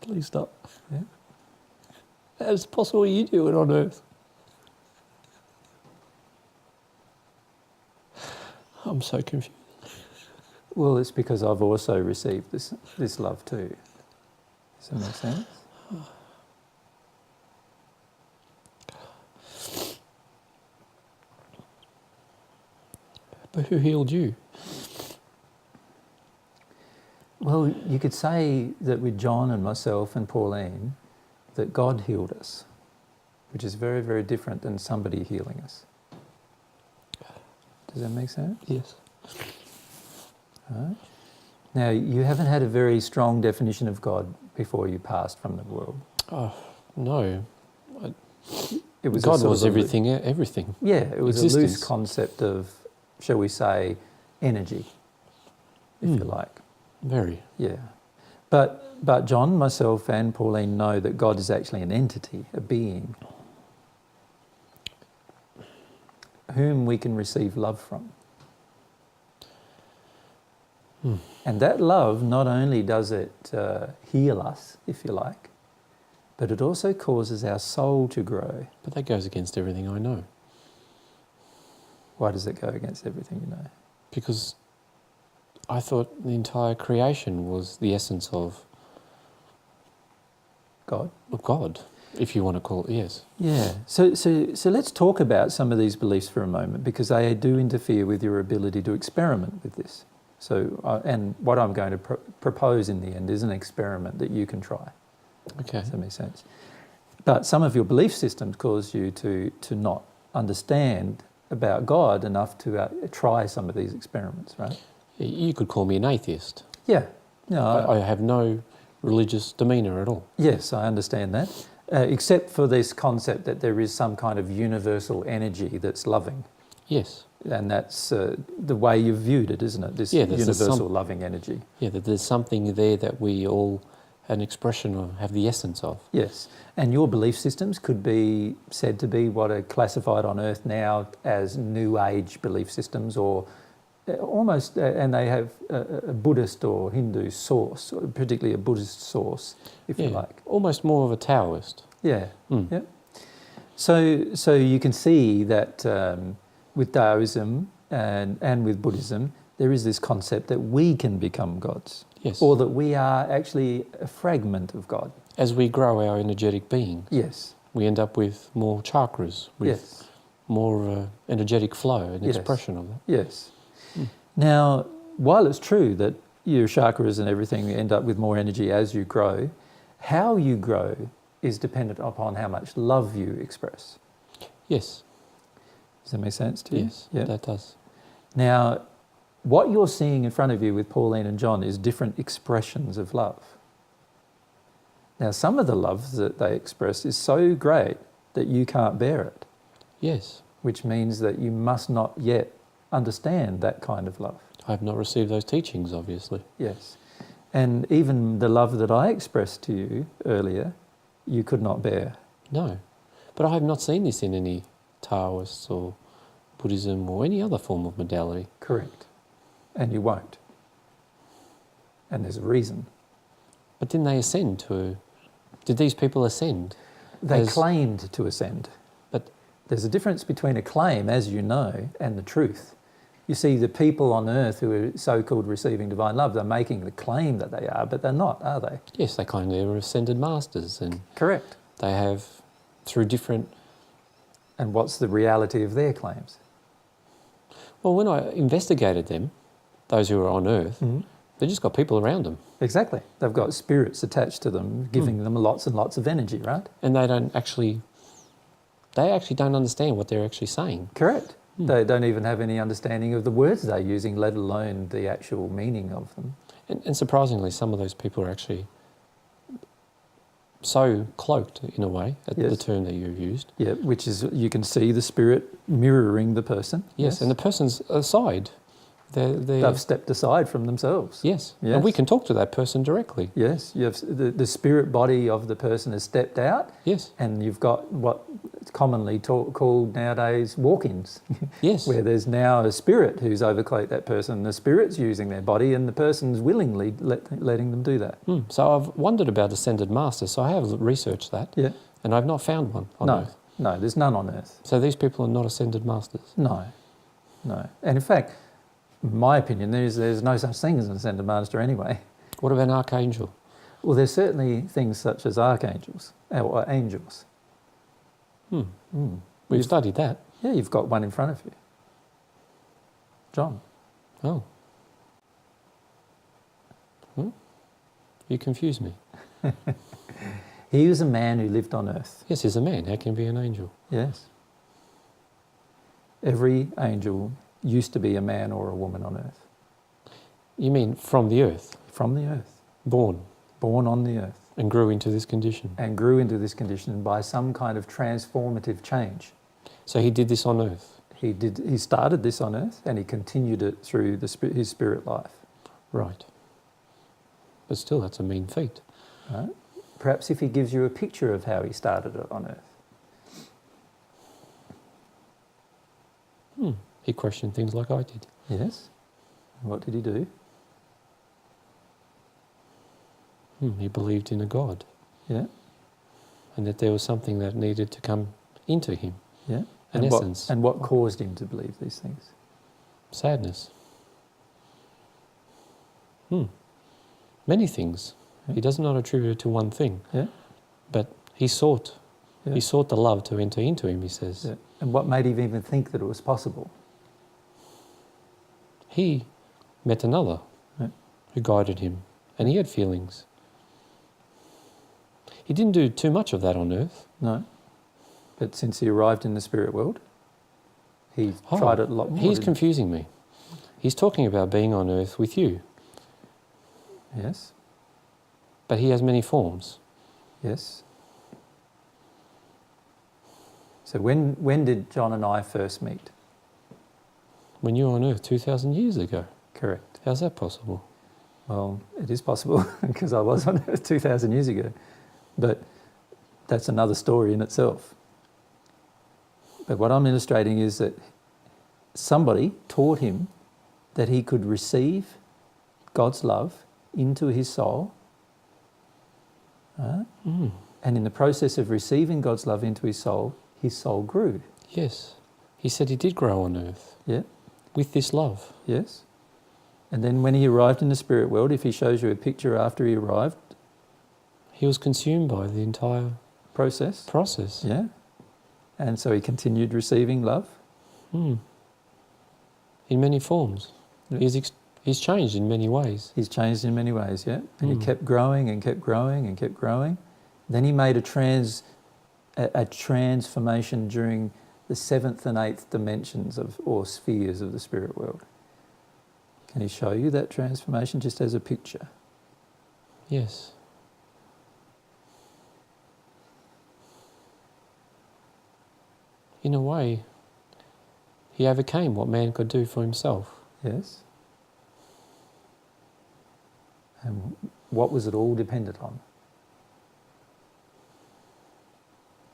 Please stop. Yeah. How is it possible you do it on earth? I'm so confused. Well, it's because I've also received this love too. Does that make sense? But who healed you? Well, you could say that with John and myself and Pauline, that God healed us, which is very, very different than somebody healing us. Does that make sense? Yes. Right. Now, you haven't had a very strong definition of God before you passed from the world. Oh, no. It was God was everything, everything. Yeah, it was Existence. a loose concept of, shall we say, energy, if you like. Very. Yeah. But John, myself and Pauline know that God is actually an entity, a being, whom we can receive love from. And that love, not only does it heal us, if you like, but it also causes our soul to grow. But that goes against everything I know. Why does it go against everything you know? Because I thought the entire creation was the essence of God. God, if you want to call it, yes. Yeah. So let's talk about some of these beliefs for a moment, because they do interfere with your ability to experiment with this. So, and what I'm going to propose in the end is an experiment that you can try. Okay. Does that make sense? But some of your belief systems cause you to not understand about God enough to try some of these experiments, right? You could call me an atheist. Yeah. No, I have no religious demeanour at all. yes, I understand that. Except for this concept that there is some kind of universal energy that's loving. Yes. And that's the way you've viewed it, isn't it? This universal loving energy. Yeah, that there's something there that we all an expression of, have the essence of. Yes. And your belief systems could be said to be what are classified on Earth now as New Age belief systems, or almost, and they have a Buddhist or Hindu source, or particularly a Buddhist source, if you like. Almost more of a Taoist. Yeah. Yeah. So you can see that with Taoism and with Buddhism, there is this concept that we can become gods. Yes. Or that we are actually a fragment of God. As we grow our energetic being, Yes. we end up with more chakras, with more of an energetic flow and expression of that. Yes. Now, while it's true that your chakras and everything end up with more energy as you grow, how you grow is dependent upon how much love you express. Yes. Does that make sense to you? Yes, that does. Now, what you're seeing in front of you with Pauline and John is different expressions of love. Now, some of the love that they express is so great that you can't bear it. Yes. Which means that you must not yet understand that kind of love. I have not received those teachings, obviously. Yes. And even the love that I expressed to you earlier, you could not bear. No. But I have not seen this in any Taoists or Buddhism or any other form of modality. Correct. And you won't. And there's a reason. But then they ascend to Did these people ascend? They As- claimed to ascend. But There's a difference between a claim, as you know, and the truth. You see, the people on earth who are so-called receiving divine love, they're making the claim that they are, but they're not, are they? yes, they claim they were ascended masters, and Correct. they have, through different... And what's the reality of their claims? Well, when I investigated them, those who were on earth, they just got people around them. Exactly. They've got spirits attached to them, giving them lots and lots of energy, right? And they actually don't understand what they're actually saying. Correct. They don't even have any understanding of the words they're using, let alone the actual meaning of them. And surprisingly, some of those people are actually so cloaked, in a way, at the Yes. term that you used. Yeah, which is, you can see the spirit mirroring the person. Yes, and the person's aside. They've stepped aside from themselves. Yes. Yes. And we can talk to that person directly. Yes, you have the spirit body of the person has stepped out, Yes. and you've got what is commonly called nowadays walk-ins, Yes. where there's now a spirit who's overcloaked that person. The spirit's using their body, and the person's willingly letting them do that. So I've wondered about ascended masters, so I have researched that, Yeah. and I've not found one on Earth. No, there's none on Earth. So these people are not ascended masters. No. And in fact, in my opinion, there's no such thing as an ascended master anyway. What about an archangel? Well, there's certainly things such as archangels or angels. We've studied that. Yeah, you've got one in front of you. John. Oh. You confuse me. He was a man who lived on earth. Yes, he's a man. How can he be an angel? Yes. Every angel used to be a man or a woman on earth. You mean from the earth? From the earth. Born Born on the earth. and grew into this condition. And grew into this condition by some kind of transformative change. So he did this on earth. He started this on earth and he continued it through his spirit life. Right. But still, that's a mean feat. Right? Perhaps if he gives you a picture of how he started it on earth. He questioned things like I did. Yes. And what did he do? He believed in a God, Yeah. and that there was something that needed to come into him. Yeah. An and essence. And what caused him to believe these things? Sadness. Many things. Yeah. He does not attribute it to one thing, Yeah. but he sought. Yeah. He sought the love to enter into him, he says. Yeah. And what made him even think that it was possible? He met another Yeah. who guided him, and he had feelings. He didn't do too much of that on earth. No. But since he arrived in the spirit world, he tried it a lot more. He's didn't confusing me. He's talking about being on earth with you, he? Yes. but he has many forms. Yes. So when did John and I first meet? When you were on earth 2,000 years ago. Correct. How's that possible? Well, it is possible because I was on earth 2,000 years ago. But that's another story in itself. But what I'm illustrating is that somebody taught him that he could receive God's love into his soul. And in the process of receiving God's love into his soul grew. Yes. He said he did grow on earth Yeah. with this love. Yes. And then when he arrived in the spirit world, if he shows you a picture after he arrived, He was consumed by the entire process. Yeah. And so he continued receiving love. In many forms. Yeah. He's changed in many ways. He's changed in many ways, yeah. And he kept growing and kept growing and kept growing. Then he made a transformation during the 7th and 8th dimensions or spheres of the spirit world. Can he show you that transformation just as a picture? Yes. In a way, he overcame what man could do for himself. Yes. And what was it all dependent on?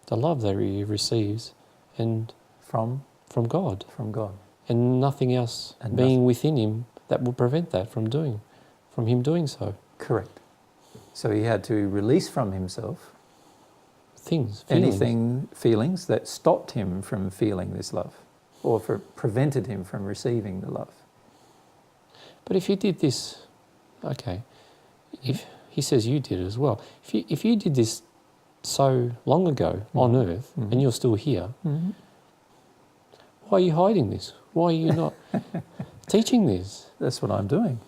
The love that he receives and From God. God. And nothing else And being within him that will prevent that from him doing so. Correct. So he had to release from himself feelings. Feelings that stopped him from feeling this love or prevented him from receiving the love. But if you did this, okay, if he says you did it as well, if you did this so long ago on earth and you're still here, why are you hiding this? Why are you not teaching this? That's what I'm doing.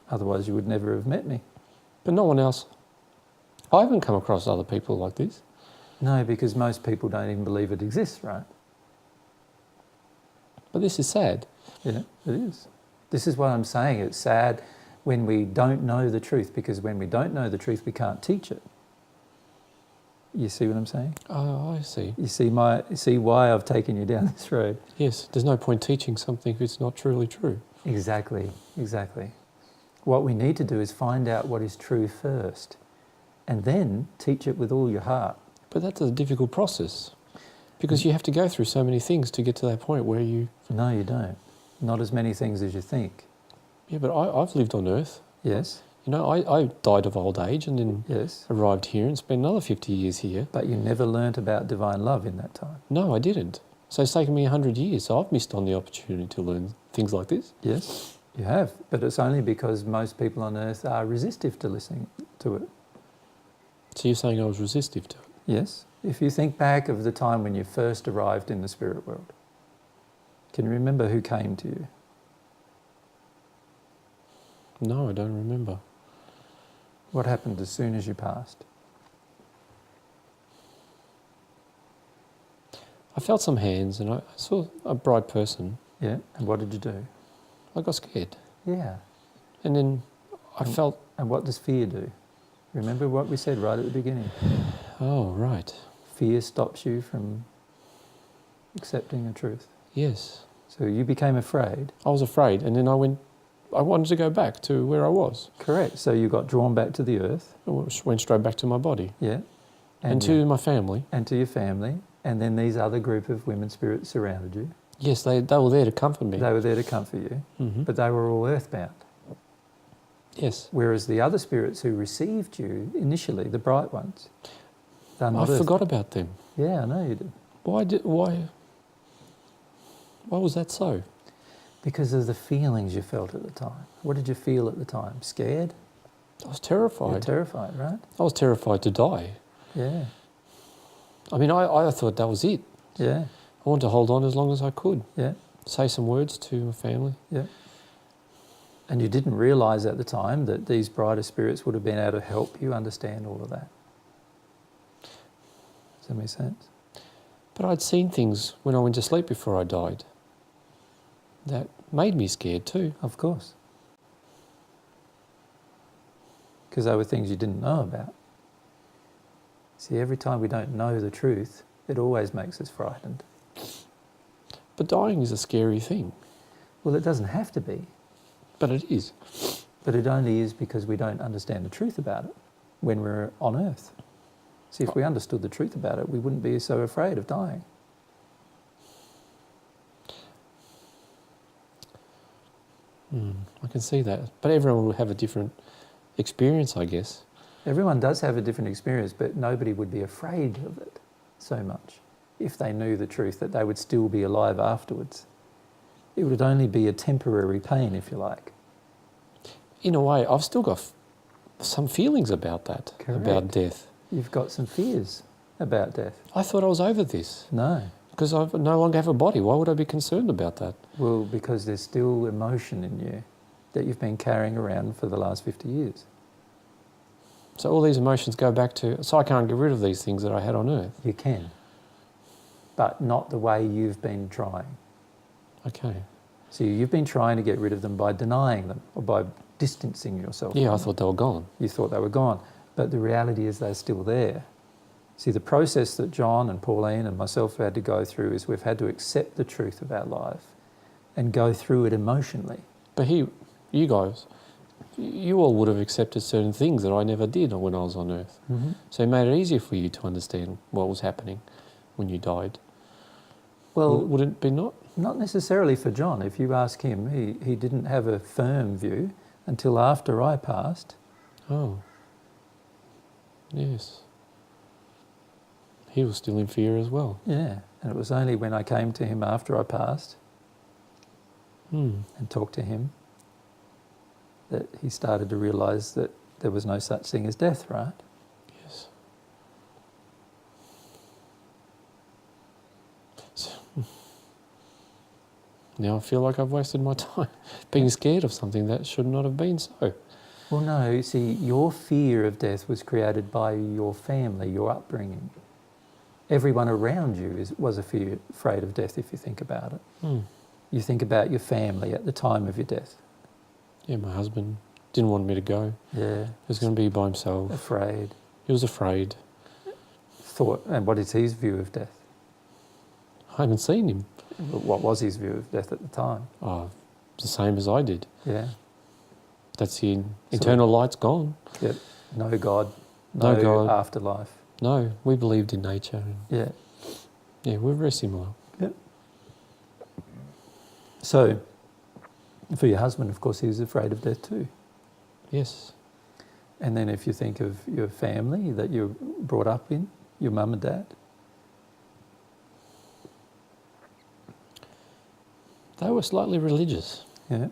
Otherwise you would never have met me. But no one else. I haven't come across other people like this. No, because most people don't even believe it exists, right? But this is sad. Yeah, it is. This is what I'm saying. It's sad when we don't know the truth, because when we don't know the truth, we can't teach it. You see what I'm saying? Oh, I see. You see why I've taken you down this road? Yes, there's no point teaching something if it's not truly true. Exactly. What we need to do is find out what is true first, and then teach it with all your heart. But that's a difficult process, because you have to go through so many things to get to that point where you... No, you don't. Not as many things as you think. Yeah, but I've lived on earth. Yes. You know, I died of old age and then Yes. arrived here and spent another 50 years here. But you never learnt about divine love in that time. No, I didn't. So it's taken me 100 years. So I've missed on the opportunity to learn things like this. Yes, you have. But it's only because most people on earth are resistive to listening to it. So you're saying I was resistive to it? Yes. If you think back of the time when you first arrived in the spirit world, can you remember who came to you? No, I don't remember. What happened as soon as you passed? I felt some hands and I saw a bright person. Yeah. And what did you do? I got scared. Yeah. And then I felt... And what does fear do? Remember what we said right at the beginning? Oh, right. Fear stops you from accepting the truth. Yes. So you became afraid. I was afraid and then I wanted to go back to where I was. Correct. So you got drawn back to the earth. I went straight back to my body. Yeah. And to my family. And to your family. And then these other group of women spirits surrounded you. Yes, they were there to comfort me. They were there to comfort you. But they were all earthbound. Yes. Whereas the other spirits who received you initially, the bright ones, they're not I forgot about them. Yeah, I know you did. Why was that so? Because of the feelings you felt at the time. What did you feel at the time? Scared? I was terrified. You're terrified, right? I was terrified to die. Yeah. I mean, I thought that was it. Yeah. I wanted to hold on as long as I could. Yeah. Say some words to my family. Yeah. And you didn't realise at the time that these brighter spirits would have been able to help you understand all of that. Does that make sense? But I'd seen things when I went to sleep before I died that made me scared too. Of course. Because they were things you didn't know about. See, every time we don't know the truth, it always makes us frightened. But dying is a scary thing. Well, it doesn't have to be. But it is. But it only is because we don't understand the truth about it when we're on earth. See, if we understood the truth about it, we wouldn't be so afraid of dying. I can see that. But everyone will have a different experience, I guess. Everyone does have a different experience, but nobody would be afraid of it so much if they knew the truth, that they would still be alive afterwards. It would only be a temporary pain, if you like. In a way, I've still got some feelings about that, Correct. about death. You've got some fears about death. I thought I was over this. No. Because I no longer have a body. Why would I be concerned about that? Well, because there's still emotion in you that you've been carrying around for the last 50 years. So all these emotions go back to... So I can't get rid of these things that I had on earth. You can, but not the way you've been trying. Okay. So you've been trying to get rid of them by denying them or by distancing yourself. Yeah, I from thought they were gone. them. You thought they were gone. But the reality is they're still there. See, the process that John and Pauline and myself have had to go through is we've had to accept the truth of our life and go through it emotionally. But you guys, you all would have accepted certain things that I never did when I was on earth. So it made it easier for you to understand what was happening when you died. Well, Would it be not? not necessarily for John. If you ask him, he didn't have a firm view until after I passed. Oh. Yes. He was still in fear as well. Yeah, and it was only when I came to him after I passed and talked to him that he started to realise that there was no such thing as death, right? Yes. Now I feel like I've wasted my time being scared of something that should not have been so. Well, no, see, your fear of death was created by your family, your upbringing. Everyone around you was afraid of death if you think about it. You think about your family at the time of your death. Yeah, my husband didn't want me to go. Yeah. He was going to be by himself. Afraid. He was afraid. Thought, and what is his view of death? I haven't seen him. What was his view of death at the time? Oh, the same as I did. Yeah. That's the internal light's gone. Yep. No God. No God. Afterlife. No, we believed in nature. And Yeah. yeah, we're very similar. Yep. So, for your husband, of course, he was afraid of death too. Yes. And then if you think of your family that you were brought up in, your mum and dad. They were slightly religious. Yeah.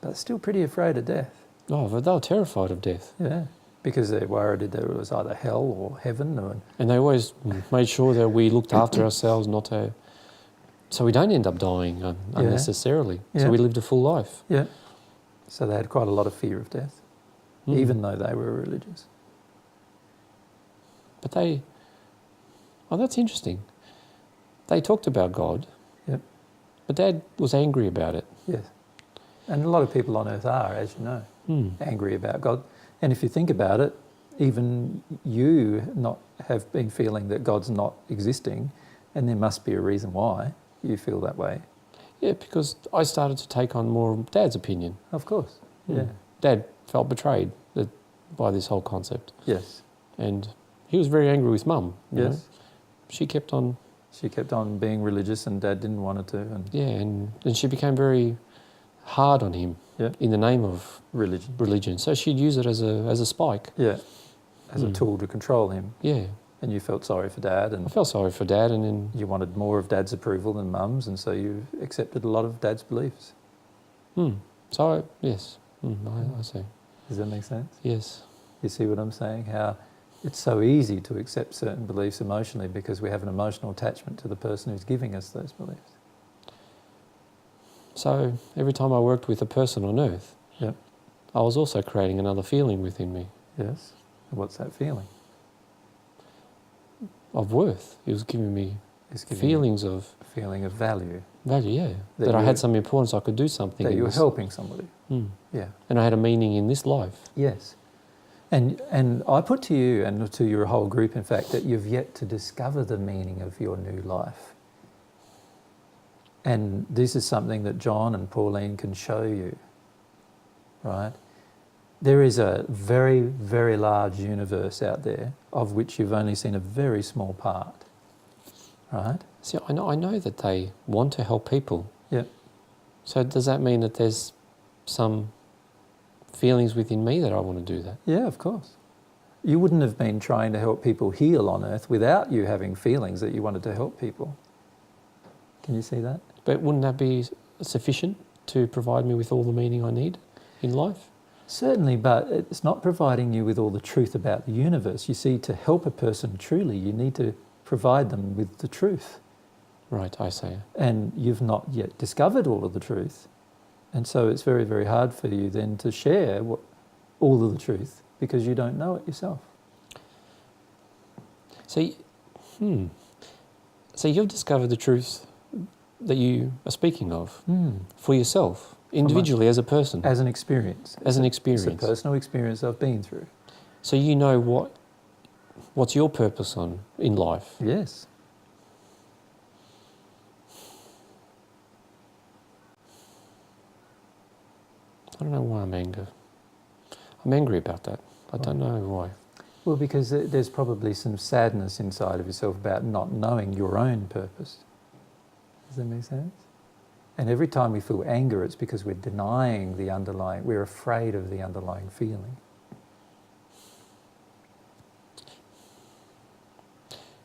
But still pretty afraid of death. Oh, but they were terrified of death. Yeah. Because they're worried that there was either hell or heaven. And they always made sure that we looked after ourselves, so we don't end up dying unnecessarily. Yeah. So we lived a full life. Yeah. So they had quite a lot of fear of death, even though they were religious. But that's interesting. They talked about God. Yep. But Dad was angry about it. Yes. And a lot of people on earth are, as you know, angry about God. And if you think about it, even you not have been feeling that God's not existing, and there must be a reason why you feel that way. Yeah, because I started to take on more of Dad's opinion. Of course. Yeah. Dad felt betrayed by this whole concept. Yes. And he was very angry with Mum. you know. Yes. She kept on... She kept on being religious and Dad didn't want her to. And Yeah, and she became very hard on him in the name of religion. So she'd use it as a spike. Yeah. As a tool to control him. Yeah. And you felt sorry for Dad. And I felt sorry for Dad, and then... you wanted more of Dad's approval than Mum's, and so you accepted a lot of Dad's beliefs. So, yes. I see. Does that make sense? Yes. You see what I'm saying? How it's so easy to accept certain beliefs emotionally because we have an emotional attachment to the person who's giving us those beliefs. So every time I worked with a person on earth, Yep. I was also creating another feeling within me Yes. And what's that feeling? of worth. It was giving me It's giving feelings of you a feeling of value. value, that I had some importance, I could do something. That in you were this. helping somebody. Yeah. And I had a meaning in this life. Yes. And I put to you and to your whole group, in fact, that you've yet to discover the meaning of your new life. And this is something that John and Pauline can show you, right? There is a very, very large universe out there of which you've only seen a very small part, right? See, I know that they want to help people. Yep. So does that mean that there's some feelings within me that I want to do that? Yeah, of course. You wouldn't have been trying to help people heal on earth without you having feelings that you wanted to help people. Can you see that? But wouldn't that be sufficient to provide me with all the meaning I need in life? Certainly, but it's not providing you with all the truth about the universe. You see, to help a person truly, you need to provide them with the truth. Right, I see. And you've not yet discovered all of the truth. And so it's very, very hard for you then to share all of the truth because you don't know it yourself. So you've discovered the truth that you are speaking of for yourself, individually, as a person. As an experience. As an experience. It's a personal experience I've been through. So you know what's your purpose in life. Yes. I don't know why I'm angry. I'm angry about that. I don't know why. Well, because there's probably some sadness inside of yourself about not knowing your own purpose. Does that make sense? And every time we feel anger, it's because we're denying we're afraid of the underlying feeling.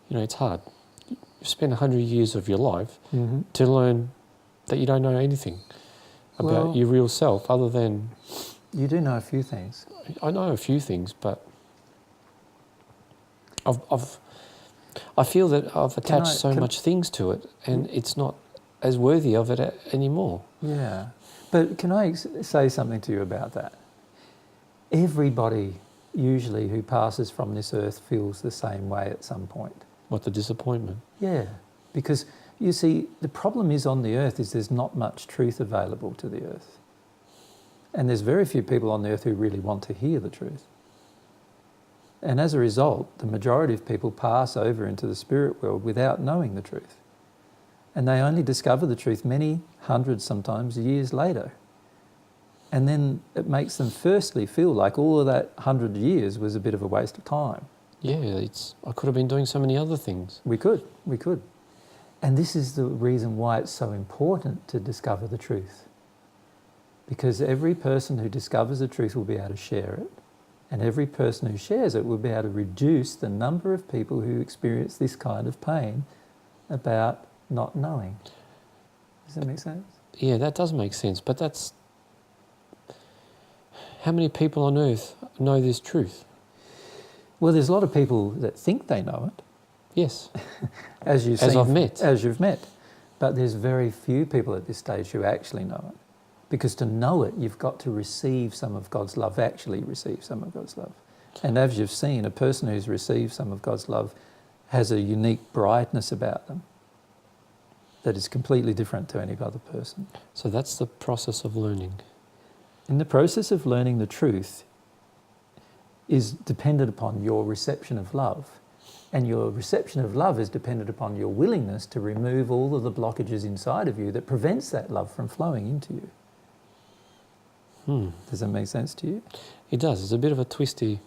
it's hard. You spend 100 years of your life Mm-hmm. to learn that you don't know anything about Well, your real self other than... You do know a few things. I know a few things, but I feel that I've attached so much things to it, and it's not as worthy of it anymore. Yeah. But can I say something to you about that? Everybody, usually, who passes from this earth feels the same way at some point. What, the disappointment? Yeah. Because, you see, the problem is on the earth is there's not much truth available to the earth. And there's very few people on the earth who really want to hear the truth. And as a result, the majority of people pass over into the spirit world without knowing the truth. And they only discover the truth many hundreds, sometimes years later. And then it makes them firstly feel like all of that 100 years was a bit of a waste of time. Yeah, I could have been doing so many other things. We could. And this is the reason why it's so important to discover the truth. Because every person who discovers the truth will be able to share it. And every person who shares it will be able to reduce the number of people who experience this kind of pain about not knowing. Does that make sense? Yeah, that does make sense. But that's... How many people on earth know this truth? Well, there's a lot of people that think they know it. Yes. As you've met. But there's very few people at this stage who actually know it. Because to know it, you've got to receive some of God's love, actually receive some of God's love. And as you've seen, a person who's received some of God's love has a unique brightness about them that is completely different to any other person. So that's the process of learning. In the process of learning the truth is dependent upon your reception of love. And your reception of love is dependent upon your willingness to remove all of the blockages inside of you that prevents that love from flowing into you. Does that make sense to you? It does. It's a bit of a twisty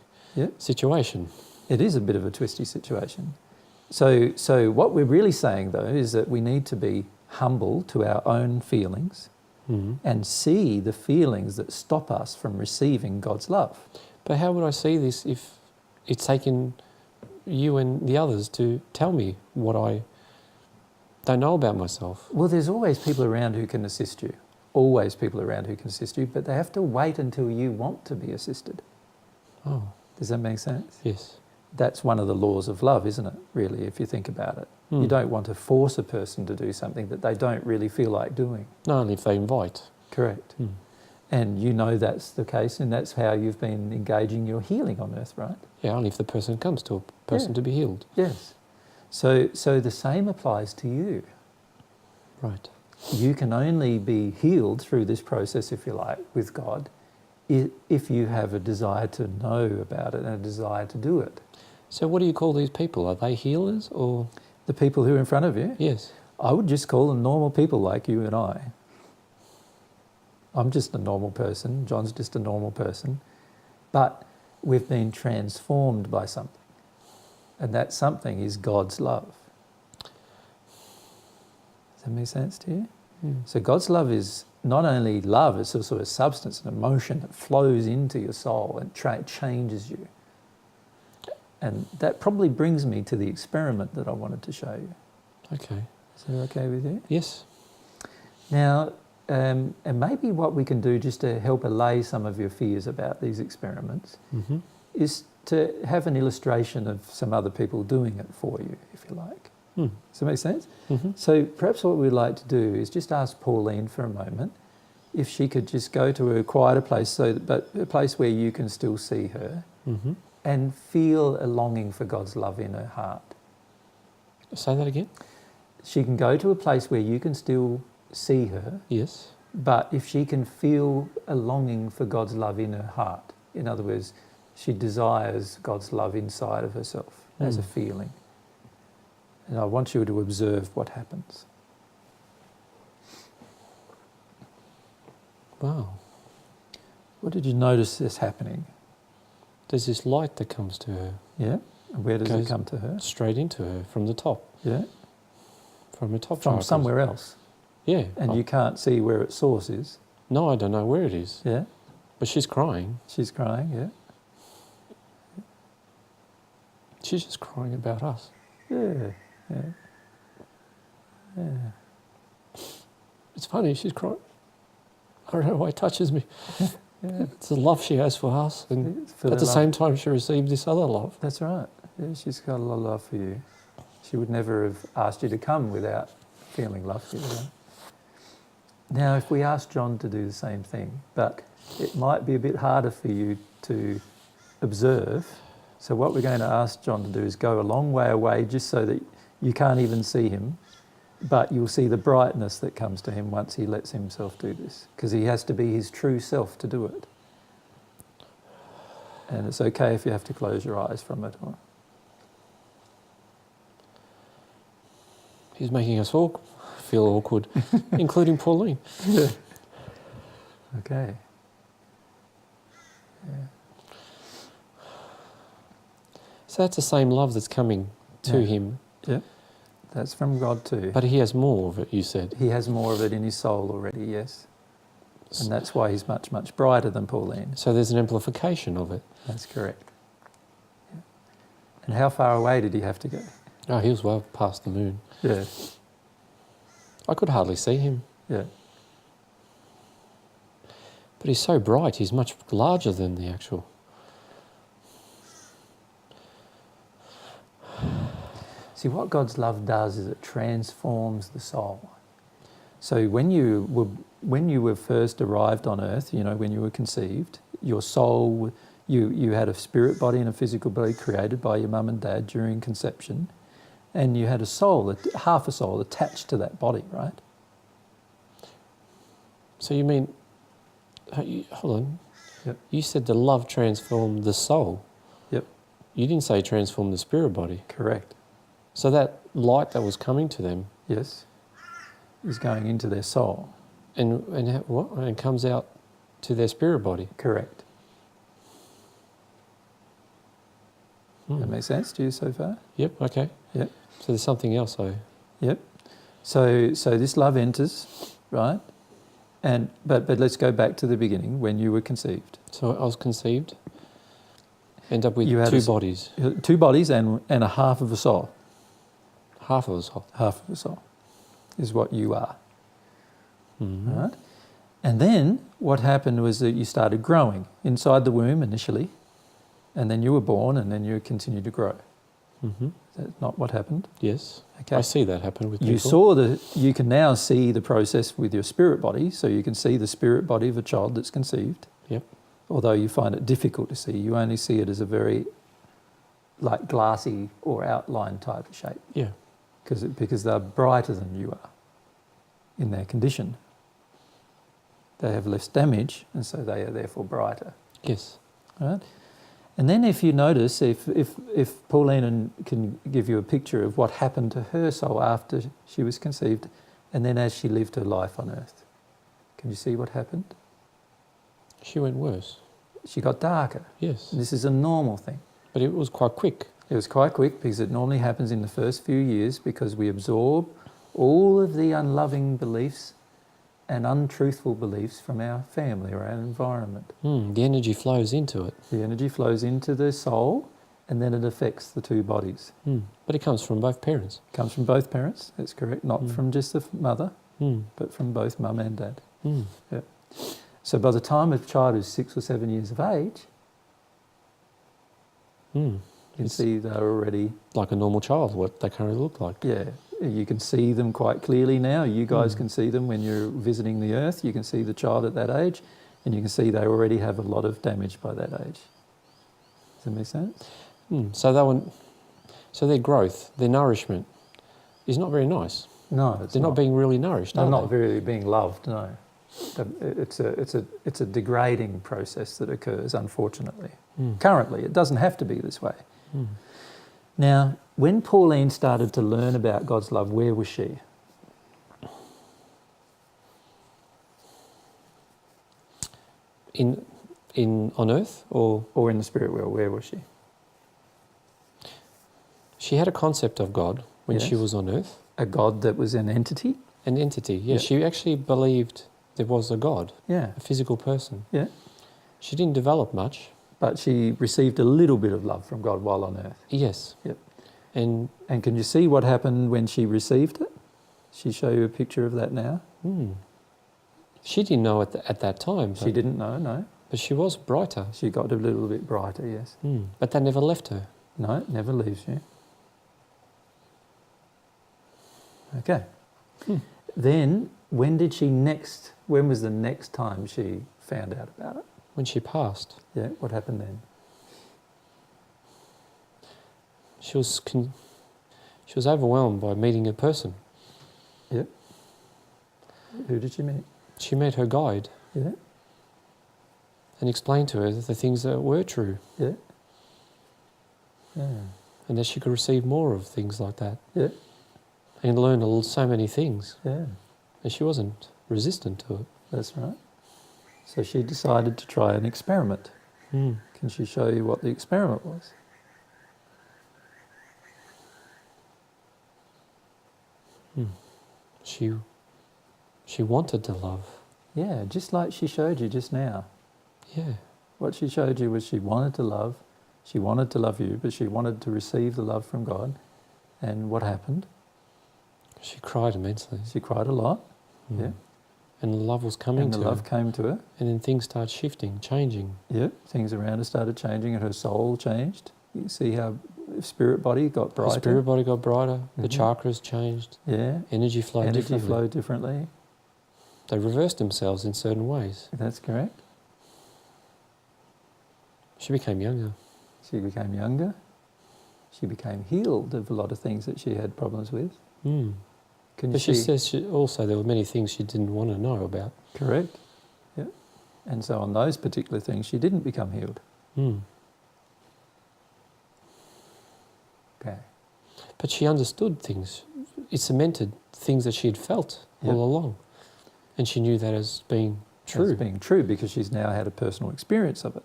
situation. It is a bit of a twisty situation. So what we're really saying, though, is that we need to be humble to our own feelings and see the feelings that stop us from receiving God's love. But how would I see this if it's taken you and the others to tell me what I don't know about myself? Well, there's always people around who can assist you. Always people around who can assist you, but they have to wait until you want to be assisted. Oh. Does that make sense? Yes. That's one of the laws of love, isn't it, really, if you think about it? You don't want to force a person to do something that they don't really feel like doing. No, only if they invite. Correct. And you know that's the case, and that's how you've been engaging your healing on earth, right? Yeah, only if the person comes to a person to be healed. Yes. So the same applies to you. Right. You can only be healed through this process, if you like, with God, if you have a desire to know about it and a desire to do it. So what do you call these people? Are they healers or...? The people who are in front of you? Yes. I would just call them normal people like you and I. I'm just a normal person. John's just a normal person. But we've been transformed by something. And that something is God's love. Does that make sense to you? So God's love is not only love, it's also a substance, an emotion that flows into your soul and changes you. And that probably brings me to the experiment that I wanted to show you. Okay. Is that okay with you? Yes. Now, and maybe what we can do just to help allay some of your fears about these experiments is to have an illustration of some other people doing it for you, if you like. Does that make sense? So perhaps what we'd like to do is just ask Pauline for a moment if she could just go to a quieter place, but a place where you can still see her and feel a longing for God's love in her heart. Say that again? She can go to a place where you can still see her. Yes. But if she can feel a longing for God's love in her heart, in other words, she desires God's love inside of herself as a feeling. And I want you to observe what happens. Wow. What did you notice is happening? There's this light that comes to her. Yeah? And where does it Goes come to her? Straight into her from the top. Yeah? From her top From chakras. somewhere else. Yeah. And you can't see where its source is. No, I don't know where it is. Yeah? But she's crying. She's crying, yeah? She's just crying about us. Yeah. It's funny, she's crying. I don't know why it touches me. Yeah. It's the love she has for us, and For at the love. same time she received this other love. That's right. Yeah, she's got a lot of love for you. She would never have asked you to come without feeling love for you. Right? Now, if we ask John to do the same thing, but it might be a bit harder for you to observe. So what we're going to ask John to do is go a long way away just so that you can't even see him, but you'll see the brightness that comes to him once he lets himself do this, because he has to be his true self to do it. And it's okay if you have to close your eyes from it. Or He's making us all feel awkward, including Pauline. yeah. Okay. Yeah. So that's the same love that's coming to Yeah. him. Yeah. That's from God too. But he has more of it, you said. He has more of it in his soul already, yes. And that's why he's much, much brighter than Pauline. So there's an amplification of it. That's correct. Yeah. And how far away did he have to go? Oh, he was well past the moon. Yeah. I could hardly see him. Yeah. But he's so bright, he's much larger than the actual. See, what God's love does is it transforms the soul. So when you were first arrived on earth, you know, when you were conceived, your soul, you had a spirit body and a physical body created by your mum and dad during conception, and you had a soul, half a soul attached to that body, right? So you mean, hold on. Yep. You said the love transformed the soul. Yep. You didn't say transform the spirit body. Correct. So that light that was coming to them, Yes. Is going into their soul. and comes out to their spirit body. Correct. That makes sense to you so far? Yep. Okay. Yep. So there's something else. Yep. So this love enters, right? But let's go back to the beginning when you were conceived. So I was conceived. End up with You had two bodies, two bodies and a half of a soul. half of a soul. Half of a soul is what you are, Mm-hmm. right? And then what happened was that you started growing inside the womb initially, and then you were born, and then you continued to grow. Mm-hmm. That's not what happened. Yes. Okay. I see that happen with people. You can now see the process with your spirit body, so you can see the spirit body of a child that's conceived. Yep. Although you find it difficult to see, you only see it as a very like glassy or outline type of shape, Yeah. because they're brighter than you are in their condition. They have less damage, and so they are therefore brighter. Yes. Right? And then if you notice, if Pauline can give you a picture of what happened to her soul after she was conceived, and then as she lived her life on earth, can you see what happened? She went worse. She got darker. Yes. This is a normal thing. But it was quite quick. It was quite quick because it normally happens in the first few years because we absorb all of the unloving beliefs and untruthful beliefs from our family or our environment. The energy flows into it. The energy flows into the soul and then it affects the two bodies. But it comes from both parents. It comes from both parents, that's correct, not from just the mother, but from both mum and dad. Yeah. So by the time a child is 6 or 7 years of age, you can see they're already... Like a normal child, what they currently look like. Yeah, you can see them quite clearly now. You guys can see them when you're visiting the earth. You can see the child at that age, and you can see they already have a lot of damage by that age. Does that make sense? So their growth, their nourishment, is not very nice. No, They're not being really nourished, They're are not they? really being loved, no. It's a degrading process that occurs, unfortunately. Currently, it doesn't have to be this way. Now, when Pauline started to learn about God's love, where was she? On earth, or in the spirit world, where was she? she had a concept of God when she Yes. was on earth, A God that was an entity? an entity. Yeah, Yeah. she actually believed there was a God, Yeah, a physical person. yeah. She didn't develop much. But she received a little bit of love from God while on earth. Yes. Yep. And And can you see what happened when she received it? She show you a picture of that now? she didn't know at that time. She didn't know, no. But she was brighter. She got a little bit brighter, yes. But that never left her. No, it never leaves you. Okay. Then, when was the next time she found out about it? When she passed, Yeah, what happened then? she was overwhelmed by meeting a person. Yeah. Who did she meet? She met her guide Yeah, and explained to her the things that were true, yeah. Yeah, and that she could receive more of things like that, yeah, and learn so many things. yeah. And she wasn't resistant to it. That's right. So she decided to try an experiment. Can she show you what the experiment was? She wanted to love. Yeah, just like she showed you just now. Yeah. What she showed you was she wanted to love you, but she wanted to receive the love from God. And what happened? She cried immensely. She cried a lot. Yeah. And the love was coming And to the her. love came to her. And then things started shifting, changing. Yeah, things around her started changing and her soul changed. You see how spirit body got brighter. The spirit body got brighter. The chakras changed. Yeah. Energy flowed Energy differently. flowed differently. They reversed themselves in certain ways. That's correct. She became younger. She became younger. She became healed of a lot of things that she had problems with. Can you But she see? says also there were many things she didn't want to know about. Correct. Yeah. And so on those particular things, she didn't become healed. Okay. But she understood things. It cemented things that she had felt all along. And she knew that as being true. As being true because she's now had a personal experience of it.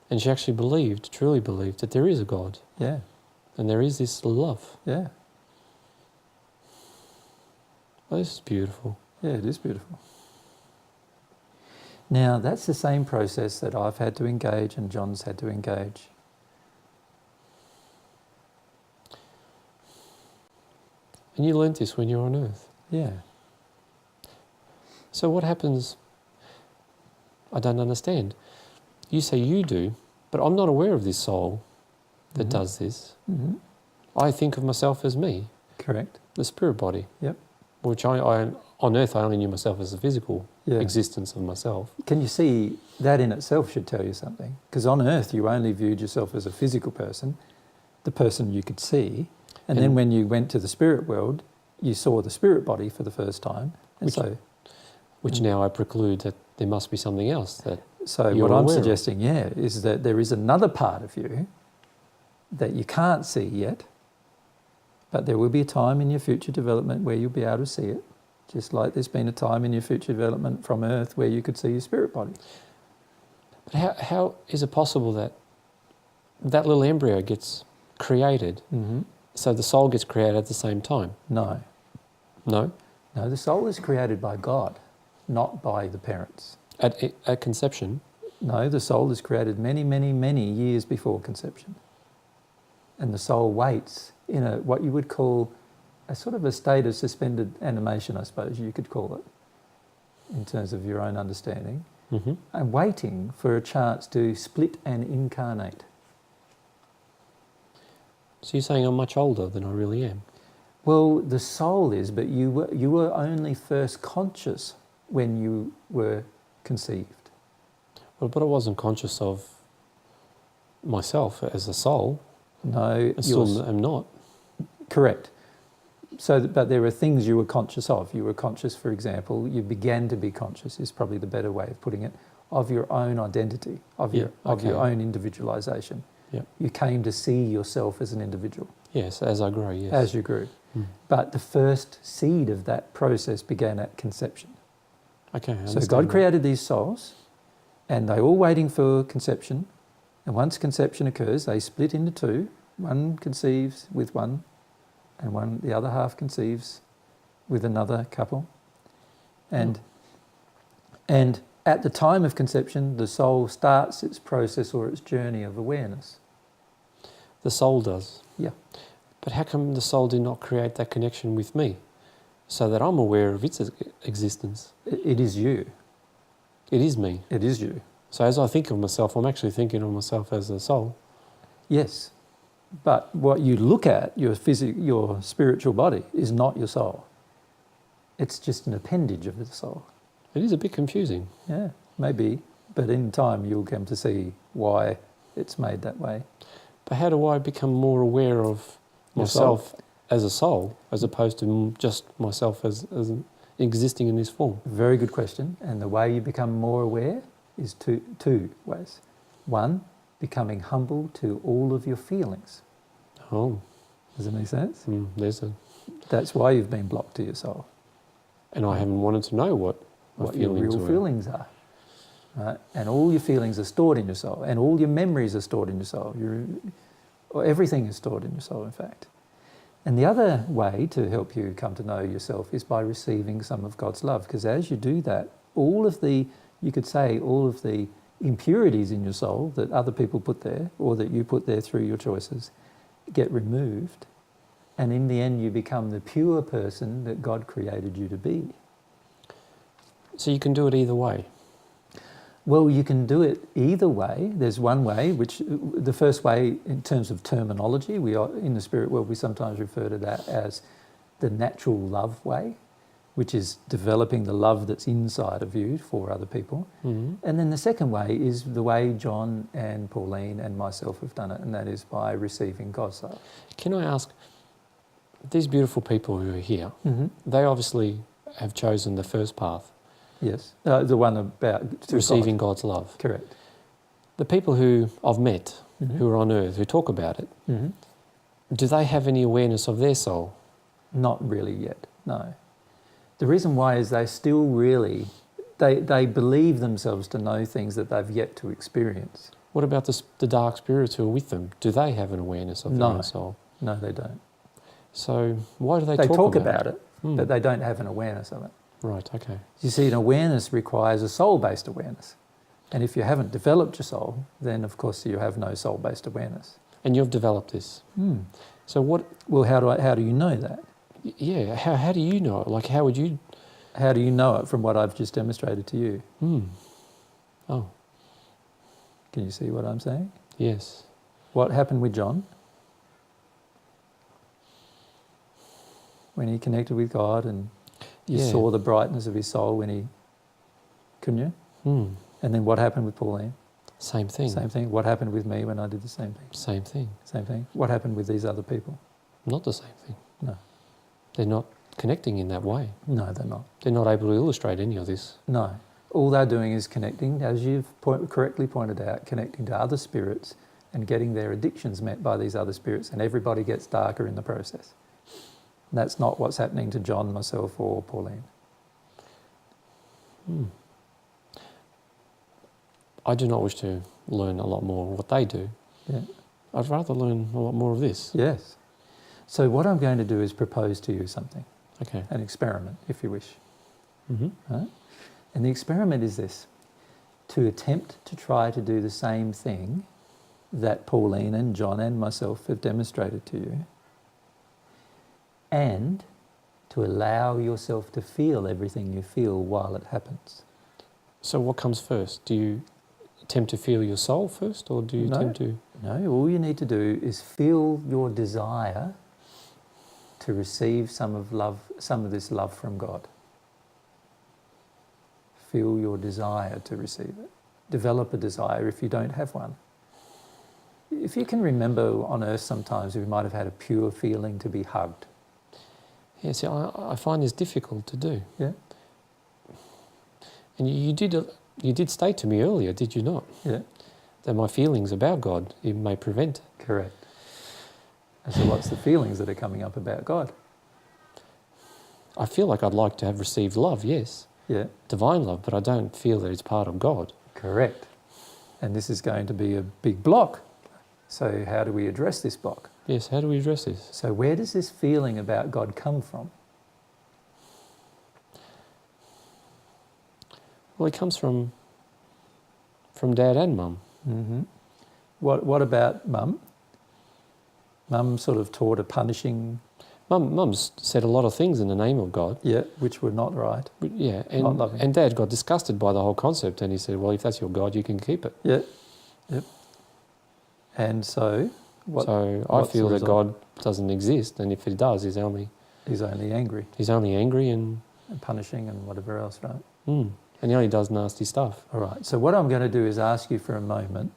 And she actually truly believed that there is a God. Yeah. And there is this love. Yeah. Oh, this is beautiful. Yeah, it is beautiful. Now, that's the same process that I've had to engage and John's had to engage. And you learnt this when you were on Earth. Yeah. So what happens? I don't understand. You say you do, but I'm not aware of this soul that does this. I think of myself as me, Correct. the spirit body. Yep. Which I on Earth I only knew myself as a physical existence of myself. Can you see that in itself should tell you something? Because on Earth you only viewed yourself as a physical person, the person you could see, and then when you went to the spirit world, you saw the spirit body for the first time, and which now I preclude that there must be something else that. So you're what I'm aware of. suggesting, is that there is another part of you that you can't see yet, but there will be a time in your future development where you'll be able to see it, just like there's been a time in your future development from Earth where you could see your spirit body. But how is it possible that that little embryo gets created, so the soul gets created at the same time? No. No? No, the soul is created by God, not by the parents. At conception? No, the soul is created many, many, many years before conception. And the soul waits in what you would call a sort of a state of suspended animation, I suppose you could call it, in terms of your own understanding, and waiting for a chance to split and incarnate. So you're saying I'm much older than I really am? Well, the soul is, but you were only first conscious when you were conceived. Well, but I wasn't conscious of myself as a soul. No, I still am not. Correct. So, but there are things you were conscious of. You were conscious, for example, you began to be conscious, is probably the better way of putting it, of your own identity, of your own individualisation. Yep. You came to see yourself as an individual. Yes, as I grow, yes. As you grew. But the first seed of that process began at conception. Okay, I So understand God that. created these souls, and they're all waiting for conception. And once conception occurs, they split into two. One conceives with one, and the other half conceives with another couple. And at the time of conception, the soul starts its process or its journey of awareness. The soul does. Yeah. But how come the soul did not create that connection with me so that I'm aware of its existence? It is you. It is me. It is you. So as I think of myself, I'm actually thinking of myself as a soul. Yes. But what you look at, your spiritual body, is not your soul. It's just an appendage of the soul. It is a bit confusing. Yeah, maybe. But in time you'll come to see why it's made that way. But how do I become more aware of myself as a soul as opposed to just myself as existing in this form? Very good question. And the way you become more aware is two ways. One, becoming humble to all of your feelings. Oh. Does it make sense? That's why you've been blocked to your soul. And I haven't wanted to know what your real feelings are. Right? And all your feelings are stored in your soul, and all your memories are stored in your soul. Everything is stored in your soul, in fact. And the other way to help you come to know yourself is by receiving some of God's love, because as you do that, all of the impurities in your soul that other people put there, or that you put there through your choices, get removed. And in the end, you become the pure person that God created you to be. So you can do it either way? Well, you can do it either way. There's one way, which the first way in terms of terminology, we are in the spirit world, we sometimes refer to that as the natural love way, which is developing the love that's inside of you for other people. Mm-hmm. And then the second way is the way John and Pauline and myself have done it, and that is by receiving God's love. Can I ask, these beautiful people who are here, they obviously have chosen the first path. Yes, the one about receiving God's love. Correct. The people who I've met, who are on earth, who talk about it, do they have any awareness of their soul? Not really yet, no. The reason why is they still really, they believe themselves to know things that they've yet to experience. What about the dark spirits who are with them? Do they have an awareness of their own soul? No, they don't. So why do they talk about it? But they don't have an awareness of it. Right, okay. You see, an awareness requires a soul-based awareness. And if you haven't developed your soul, then of course you have no soul-based awareness. And you've developed this. So what... Well, how do you know that? Yeah, how do you know it? Like, how would you... How do you know it from what I've just demonstrated to you? Oh. Can you see what I'm saying? Yes. What happened with John? When he connected with God and you saw the brightness of his soul when he... Couldn't you? And then what happened with Pauline? Same thing. Same thing. What happened with me when I did the same thing? Same thing. Same thing. What happened with these other people? Not the same thing. No. They're not connecting in that way. No, they're not. They're not able to illustrate any of this. No. All they're doing is connecting, as you've correctly pointed out, connecting to other spirits and getting their addictions met by these other spirits, and everybody gets darker in the process. That's not what's happening to John, myself, or Pauline. I do not wish to learn a lot more of what they do. Yeah. I'd rather learn a lot more of this. Yes. So what I'm going to do is propose to you something. Okay. An experiment, if you wish. Right? And the experiment is this: to attempt to try to do the same thing that Pauline and John and myself have demonstrated to you, and to allow yourself to feel everything you feel while it happens. So what comes first? Do you attempt to feel your soul first, or do you attempt to... No, all you need to do is feel your desire to receive some of this love from God. Feel your desire to receive it. Develop a desire if you don't have one. If you can remember on earth sometimes you might have had a pure feeling to be hugged. Yeah, see, I find this difficult to do. Yeah. And you did state to me earlier, did you not? Yeah. That my feelings about God, it may prevent it. Correct. And so what's the feelings that are coming up about God? I feel like I'd like to have received love, yes. Yeah. Divine love, but I don't feel that it's part of God. Correct. And this is going to be a big block. So how do we address this block? Yes, how do we address this? So where does this feeling about God come from? Well, it comes from Dad and Mum. What about Mum? Mum sort of taught a punishing, Mum's said a lot of things in the name of God. yeah, which were not right. Yeah, Not loving. and Dad got disgusted by the whole concept, and he said, well, if that's your God, you can keep it. Yeah, yep. And so, So I what's feel the that result? God doesn't exist, and if he does, He's only angry he's only angry and punishing and whatever else, right? and he only does nasty stuff. All right, so what I'm going to do is ask you for a moment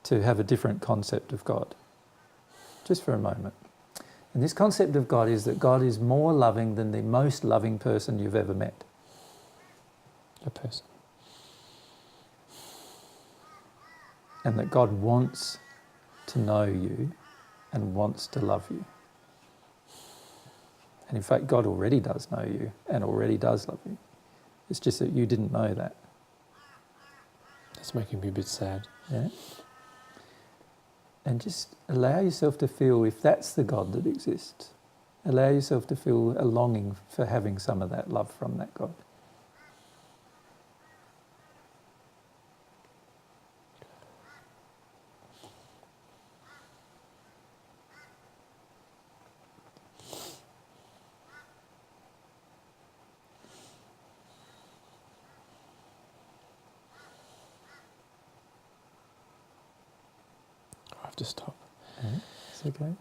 to have a different concept of God. Just for a moment. And this concept of God is that God is more loving than the most loving person you've ever met. A person. And that God wants to know you and wants to love you. And in fact, God already does know you and already does love you. It's just that you didn't know that. That's making me a bit sad. Yeah? And just allow yourself to feel, if that's the God that exists, allow yourself to feel a longing for having some of that love from that God. I have to stop. Yeah, it's okay.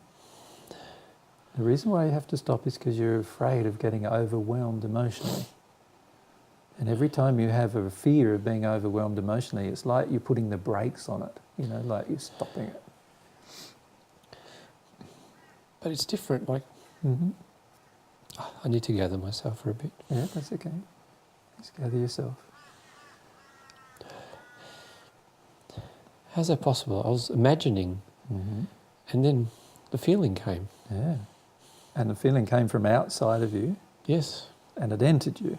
The reason why you have to stop is because you're afraid of getting overwhelmed emotionally. And every time you have a fear of being overwhelmed emotionally, it's like you're putting the brakes on it, like you're stopping it. But it's different, like, I need to gather myself for a bit. Yeah, that's okay. Just gather yourself. How's that possible? I was imagining, and then the feeling came. Yeah. And the feeling came from outside of you, Yes. and it entered you.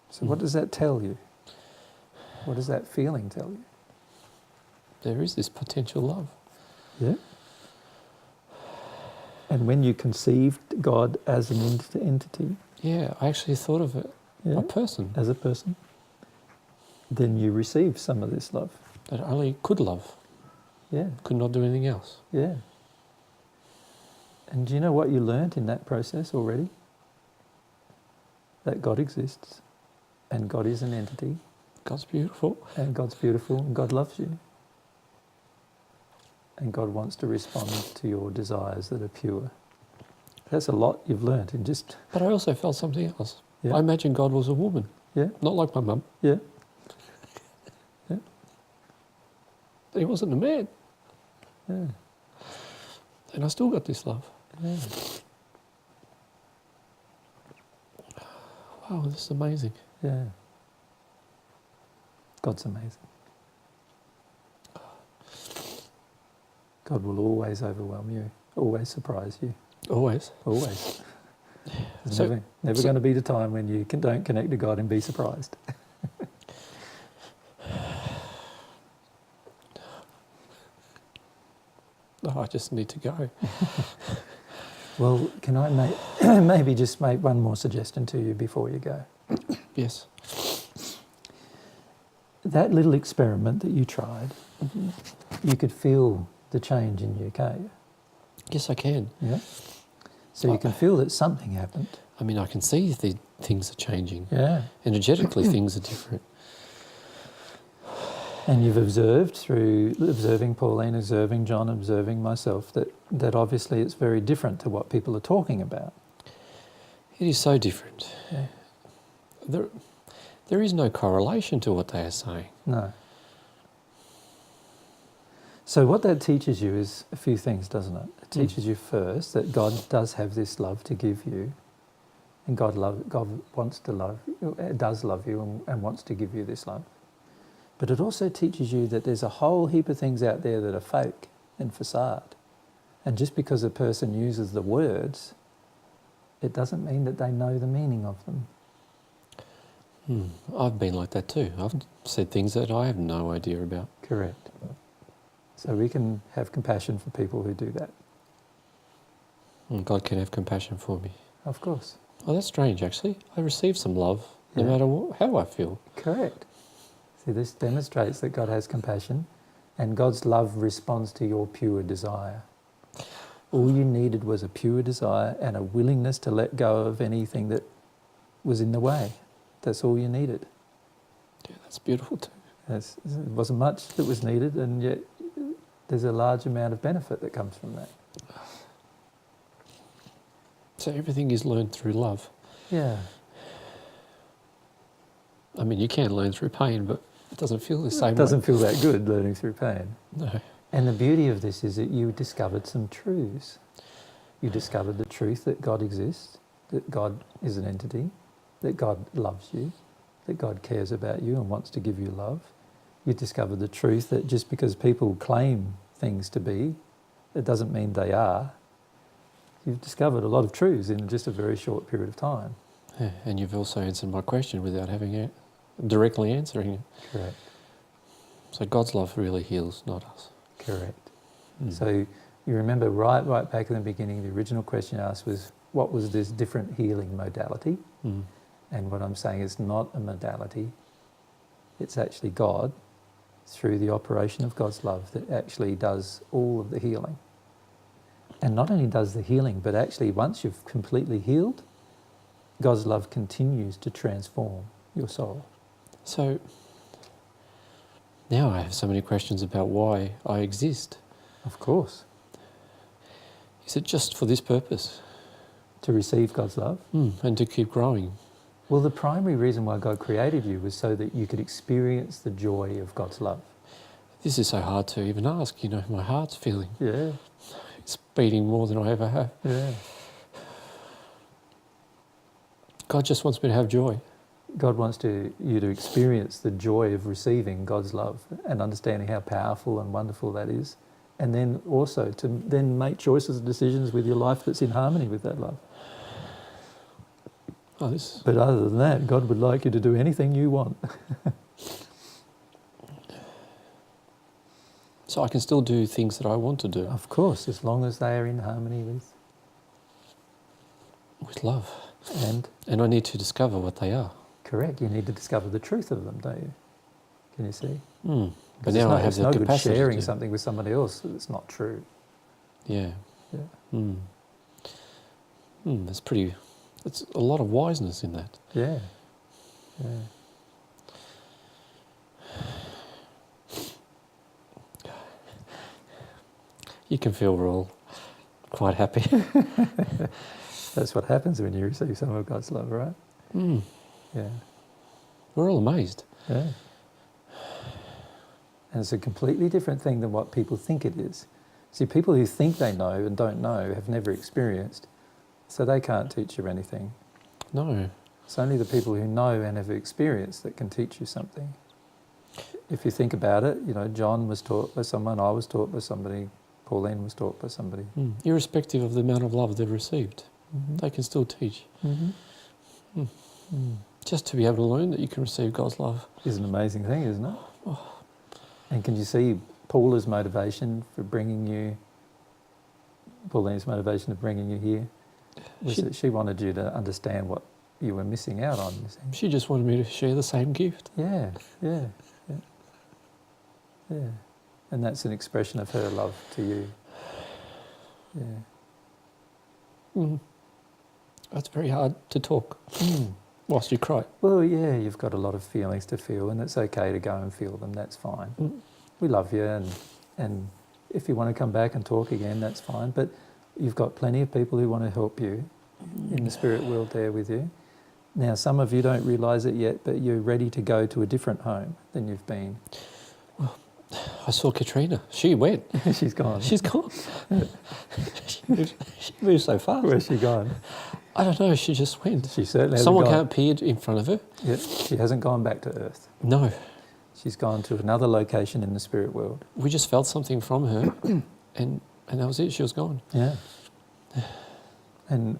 So what does that tell you? What does that feeling tell you? There is this potential love. Yeah. And when you conceived God as an entity, Yeah, I actually thought of it, yeah, a person as a person, then you receive some of this love. that only could love, Yeah, could not do anything else. yeah. And do you know what you learnt in that process already? That God exists, and God is an entity, God's beautiful. and God's beautiful, and God loves you. And God wants to respond to your desires that are pure. That's a lot you've learnt in just... But I also felt something else. Yeah. I imagined God was a woman, Yeah, not like my mum, yeah, but he wasn't a man. yeah, And I still got this love. yeah. Wow, this is amazing. Yeah. God's amazing. God will always overwhelm you, always surprise you, Always. always. There's So- never going to be the time when you don't connect to God and be surprised. Oh, I just need to go. Well, can I maybe just make one more suggestion to you before you go? Yes. That little experiment that you tried, you could feel the change in you, can't you? Yes, I can. Yeah. So you can feel that something happened. I mean, I can see the things are changing. Yeah. Energetically, things are different. And you've observed through observing Pauline, observing John, observing myself, that obviously it's very different to what people are talking about. It is so different. Yeah. There is no correlation to what they are saying. No. So what that teaches you is a few things, doesn't it? It teaches you first that God does have this love to give you, and God wants to love you, does love you and wants to give you this love. But it also teaches you that there's a whole heap of things out there that are fake and facade. And just because a person uses the words, it doesn't mean that they know the meaning of them. I've been like that too. I've said things that I have no idea about. Correct. So we can have compassion for people who do that. And God can have compassion for me. Of course. Oh, that's strange, actually. I receive some love, no Yeah. matter how I feel. Correct. See, this demonstrates that God has compassion, and God's love responds to your pure desire. All you needed was a pure desire and a willingness to let go of anything that was in the way. That's all you needed. Yeah, that's beautiful too. It wasn't much that was needed, and yet there's a large amount of benefit that comes from that. So everything is learned through love. Yeah. I mean, you can learn through pain, but it doesn't feel the same. It doesn't feel that good learning through pain. No. And the beauty of this is that you discovered some truths. You discovered the truth that God exists, that God is an entity, that God loves you, that God cares about you and wants to give you love. You discovered the truth that just because people claim things to be, it doesn't mean they are. You've discovered a lot of truths in just a very short period of time. Yeah, and you've also answered my question without having directly answering it. Correct. So God's love really heals, not us. Correct. So you remember right back in the beginning, the original question asked was, what was this different healing modality? And what I'm saying is not a modality. It's actually God, through the operation of God's love, that actually does all of the healing. And not only does the healing, but actually once you've completely healed, God's love continues to transform your soul. So now I have so many questions about why I exist. Of course. Is it just for this purpose? To receive God's love? And to keep growing? Well, the primary reason why God created you was so that you could experience the joy of God's love. This is so hard to even ask, you know, my heart's feeling. Yeah. It's beating more than I ever have. Yeah. God just wants me to have joy. God wants you to experience the joy of receiving God's love and understanding how powerful and wonderful that is. And then also to then make choices and decisions with your life that's in harmony with that love. But other than that, God would like you to do anything you want. So I can still do things that I want to do. Of course, as long as they are in harmony with love. And I need to discover what they are. Correct. You need to discover the truth of them, don't you? Can you see? But now I have the capacity. It's no good sharing something with somebody else that's not true. Yeah. Yeah. That's pretty. It's a lot of wiseness in that. Yeah. Yeah. You can feel we're all quite happy. That's what happens when you receive some of God's love, right? Yeah. We're all amazed. Yeah. And it's a completely different thing than what people think it is. See, people who think they know and don't know have never experienced, so they can't teach you anything. No. It's only the people who know and have experienced that can teach you something. If you think about it, you know, John was taught by someone, I was taught by somebody, Pauline was taught by somebody. Irrespective of the amount of love they've received, they can still teach. Just to be able to learn that you can receive God's love is an amazing thing, isn't it? And can you see Paula's motivation for bringing you, Pauline's motivation of bringing you here, was that she wanted you to understand what you were missing out on. She just wanted me to share the same gift. Yeah. And that's an expression of her love to you. Yeah. That's very hard to talk whilst you cry. Well, yeah, you've got a lot of feelings to feel, and it's okay to go and feel them. That's fine. We love you, and if you want to come back and talk again, that's fine. But you've got plenty of people who want to help you in the spirit world there with you. Now, some of you don't realise it yet, but you're ready to go to a different home than you've been. Well, I saw Katrina. She went. She's gone. She's gone. she moved so fast. Where's she gone? I don't know. She just went. She certainly hasn't Someone gone. appeared in front of her. Yeah, she hasn't gone back to Earth. No. She's gone to another location in the spirit world. We just felt something from her, and that was it. She was gone. Yeah. And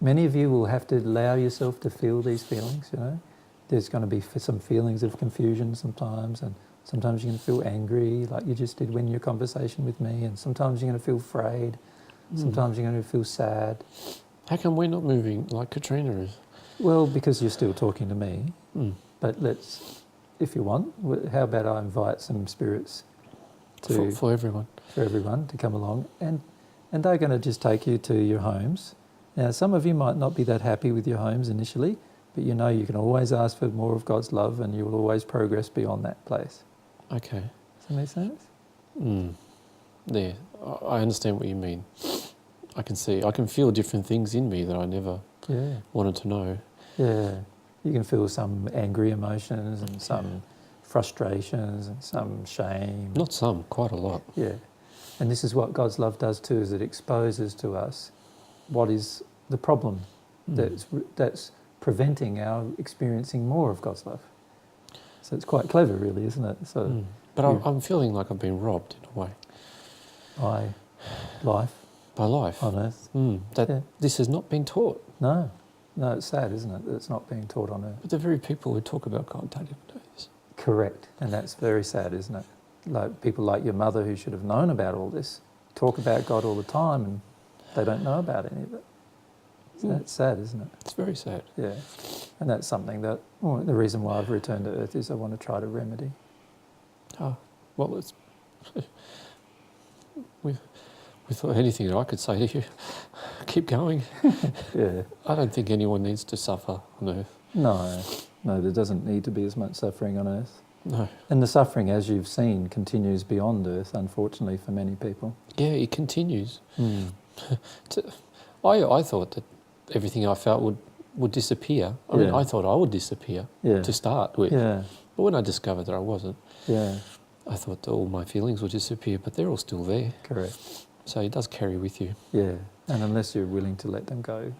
many of you will have to allow yourself to feel these feelings, you know. There's going to be some feelings of confusion sometimes, and sometimes you're going to feel angry, like you just did when your conversation with me, and sometimes you're going to feel afraid, sometimes you're going to feel sad. How come we're not moving like Katrina is? Well, because you're still talking to me. But let's, if you want, how about I invite some spirits for everyone to come along, and and they're going to just take you to your homes. Now, some of you might not be that happy with your homes initially, but you know you can always ask for more of God's love and you will always progress beyond that place. Okay. Does that make sense? Yeah, I understand what you mean. I can feel different things in me that I never wanted to know. Yeah. You can feel some angry emotions and some frustrations and some shame. Not some, quite a lot. Yeah. And this is what God's love does too, is it exposes to us what is the problem that's preventing our experiencing more of God's love. So it's quite clever, really, isn't it? So, But I'm feeling like I've been robbed in a way. By life. By life. On earth. This has not been taught. No, it's sad, isn't it, that it's not being taught on earth. But the very people who talk about God don't even know this. Correct, and that's very sad, isn't it? Like people like your mother who should have known about all this, talk about God all the time and they don't know about any of it. So that's sad, isn't it? It's very sad. Yeah, and that's something that, the reason why I've returned to earth is I want to try to remedy. Oh, well, it's... With anything that I could say to you, keep going. Yeah. I don't think anyone needs to suffer on earth. No, there doesn't need to be as much suffering on earth. No. And the suffering, as you've seen, continues beyond earth, unfortunately, for many people. Yeah, it continues. I thought that everything I felt would disappear. I mean, I thought I would disappear to start with. Yeah. But when I discovered that I wasn't, I thought that all my feelings would disappear, but they're all still there. Correct. So it does carry with you. Yeah, and unless you're willing to let them go.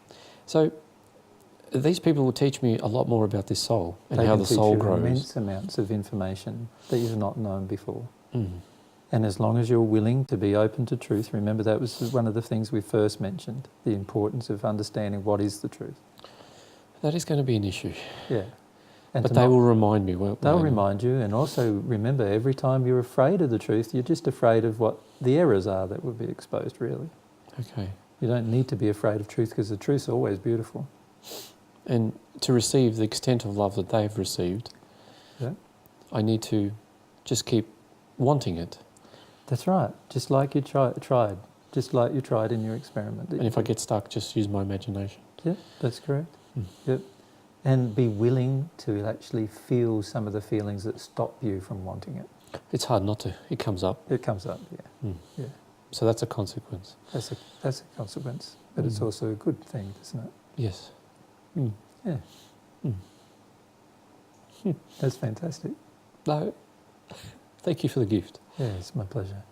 So these people will teach me a lot more about this soul and how the soul grows. They can teach you immense amounts of information that you've not known before. And as long as you're willing to be open to truth, remember that was one of the things we first mentioned, the importance of understanding what is the truth. That is going to be an issue. Yeah. And but they will remind me. They'll remind you, and also remember, every time you're afraid of the truth, you're just afraid of what the errors are that will be exposed, really. Okay. You don't need to be afraid of truth because the truth's always beautiful. And to receive the extent of love that they've received, I need to just keep wanting it. That's right. Just like you tried. Just like you tried in your experiment. And if I get stuck, just use my imagination. Yeah, that's correct. Yep. And be willing to actually feel some of the feelings that stop you from wanting it. It's hard not to. It comes up. It comes up, yeah. So that's a consequence. That's a consequence. But it's also a good thing, isn't it? Yes. Yeah. That's fantastic. No. Thank you for the gift. Yeah, it's my pleasure.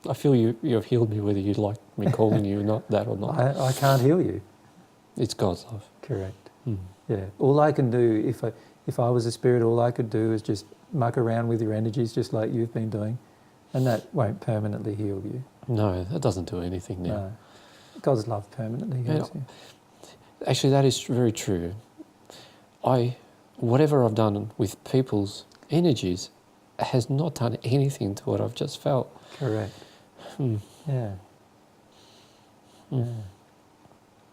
I feel you have healed me, whether you like me calling you not that or not. I can't heal you. It's God's love. Correct. Yeah. All I can do, if I was a spirit, all I could do is just muck around with your energies just like you've been doing, and that won't permanently heal you. No, that doesn't do anything now. No. God's love permanently heals you. Actually, that is very true. Whatever I've done with people's energies has not done anything to what I've just felt. Correct. Yeah. Yeah.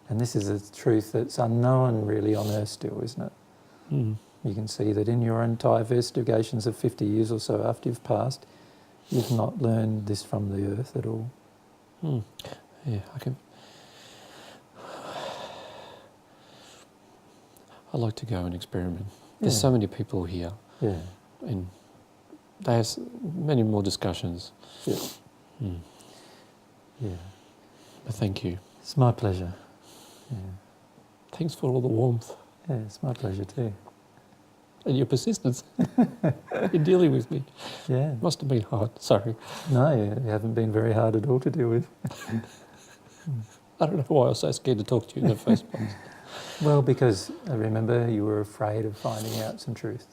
And this is a truth that's unknown really on earth still, isn't it? You can see that in your entire investigations of 50 years or so after you've passed, you've not learned this from the earth at all. Yeah, I'd like to go and experiment. There's so many people here. Yeah. And they have many more discussions. Yeah. Yeah. But thank you. It's my pleasure. Yeah. Thanks for all the warmth. Yeah, it's my pleasure too. And your persistence in dealing with me. Yeah. Must have been hard. Sorry. No, you haven't been very hard at all to deal with. I don't know why I was so scared to talk to you in the first place. Well, because I remember you were afraid of finding out some truth.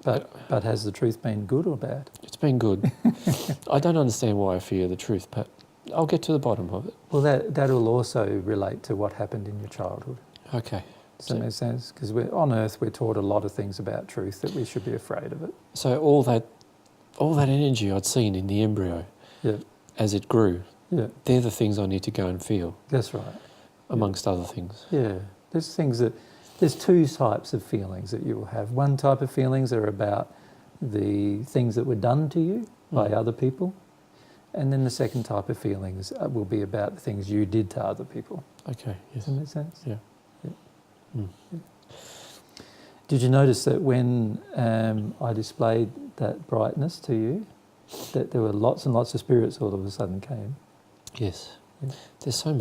But has the truth been good or bad? It's been good. I don't understand why I fear the truth, but I'll get to the bottom of it. Well, that will also relate to what happened in your childhood. Okay. Does that make sense? Because on earth we're taught a lot of things about truth that we should be afraid of it. So all that energy I'd seen in the embryo, as it grew, they're the things I need to go and feel. That's right. Amongst other things. Yeah. There's two types of feelings that you will have. One type of feelings are about the things that were done to you by other people. And then the second type of feelings will be about the things you did to other people. Okay. Yes. Does that make sense? Yeah. Yeah. Mm. Yeah. Did you notice that when I displayed that brightness to you, that there were lots and lots of spirits all of a sudden came? Yes. Yeah. There's so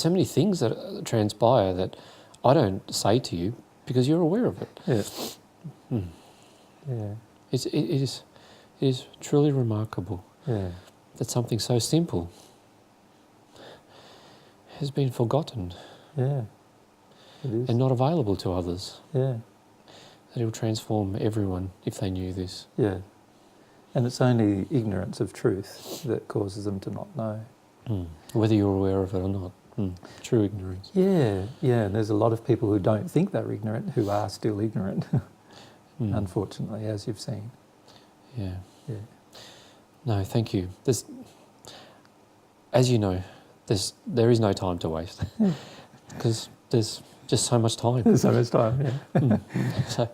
many things that transpire that I don't say to you because you're aware of it. Yeah. Mm. Yeah. It is truly remarkable Yeah. that something so simple has been forgotten Yeah. It is. and not available to others. Yeah. That it will transform everyone if they knew this. Yeah. And it's only ignorance of truth that causes them to not know. Mm. Whether you're aware of it or not. Mm. True ignorance. Yeah, yeah. And there's a lot of people who don't think they're ignorant who are still ignorant, unfortunately, as you've seen. Yeah. Yeah. No, thank you. As you know, there is no time to waste because there's just so much time. There's so much time, yeah. So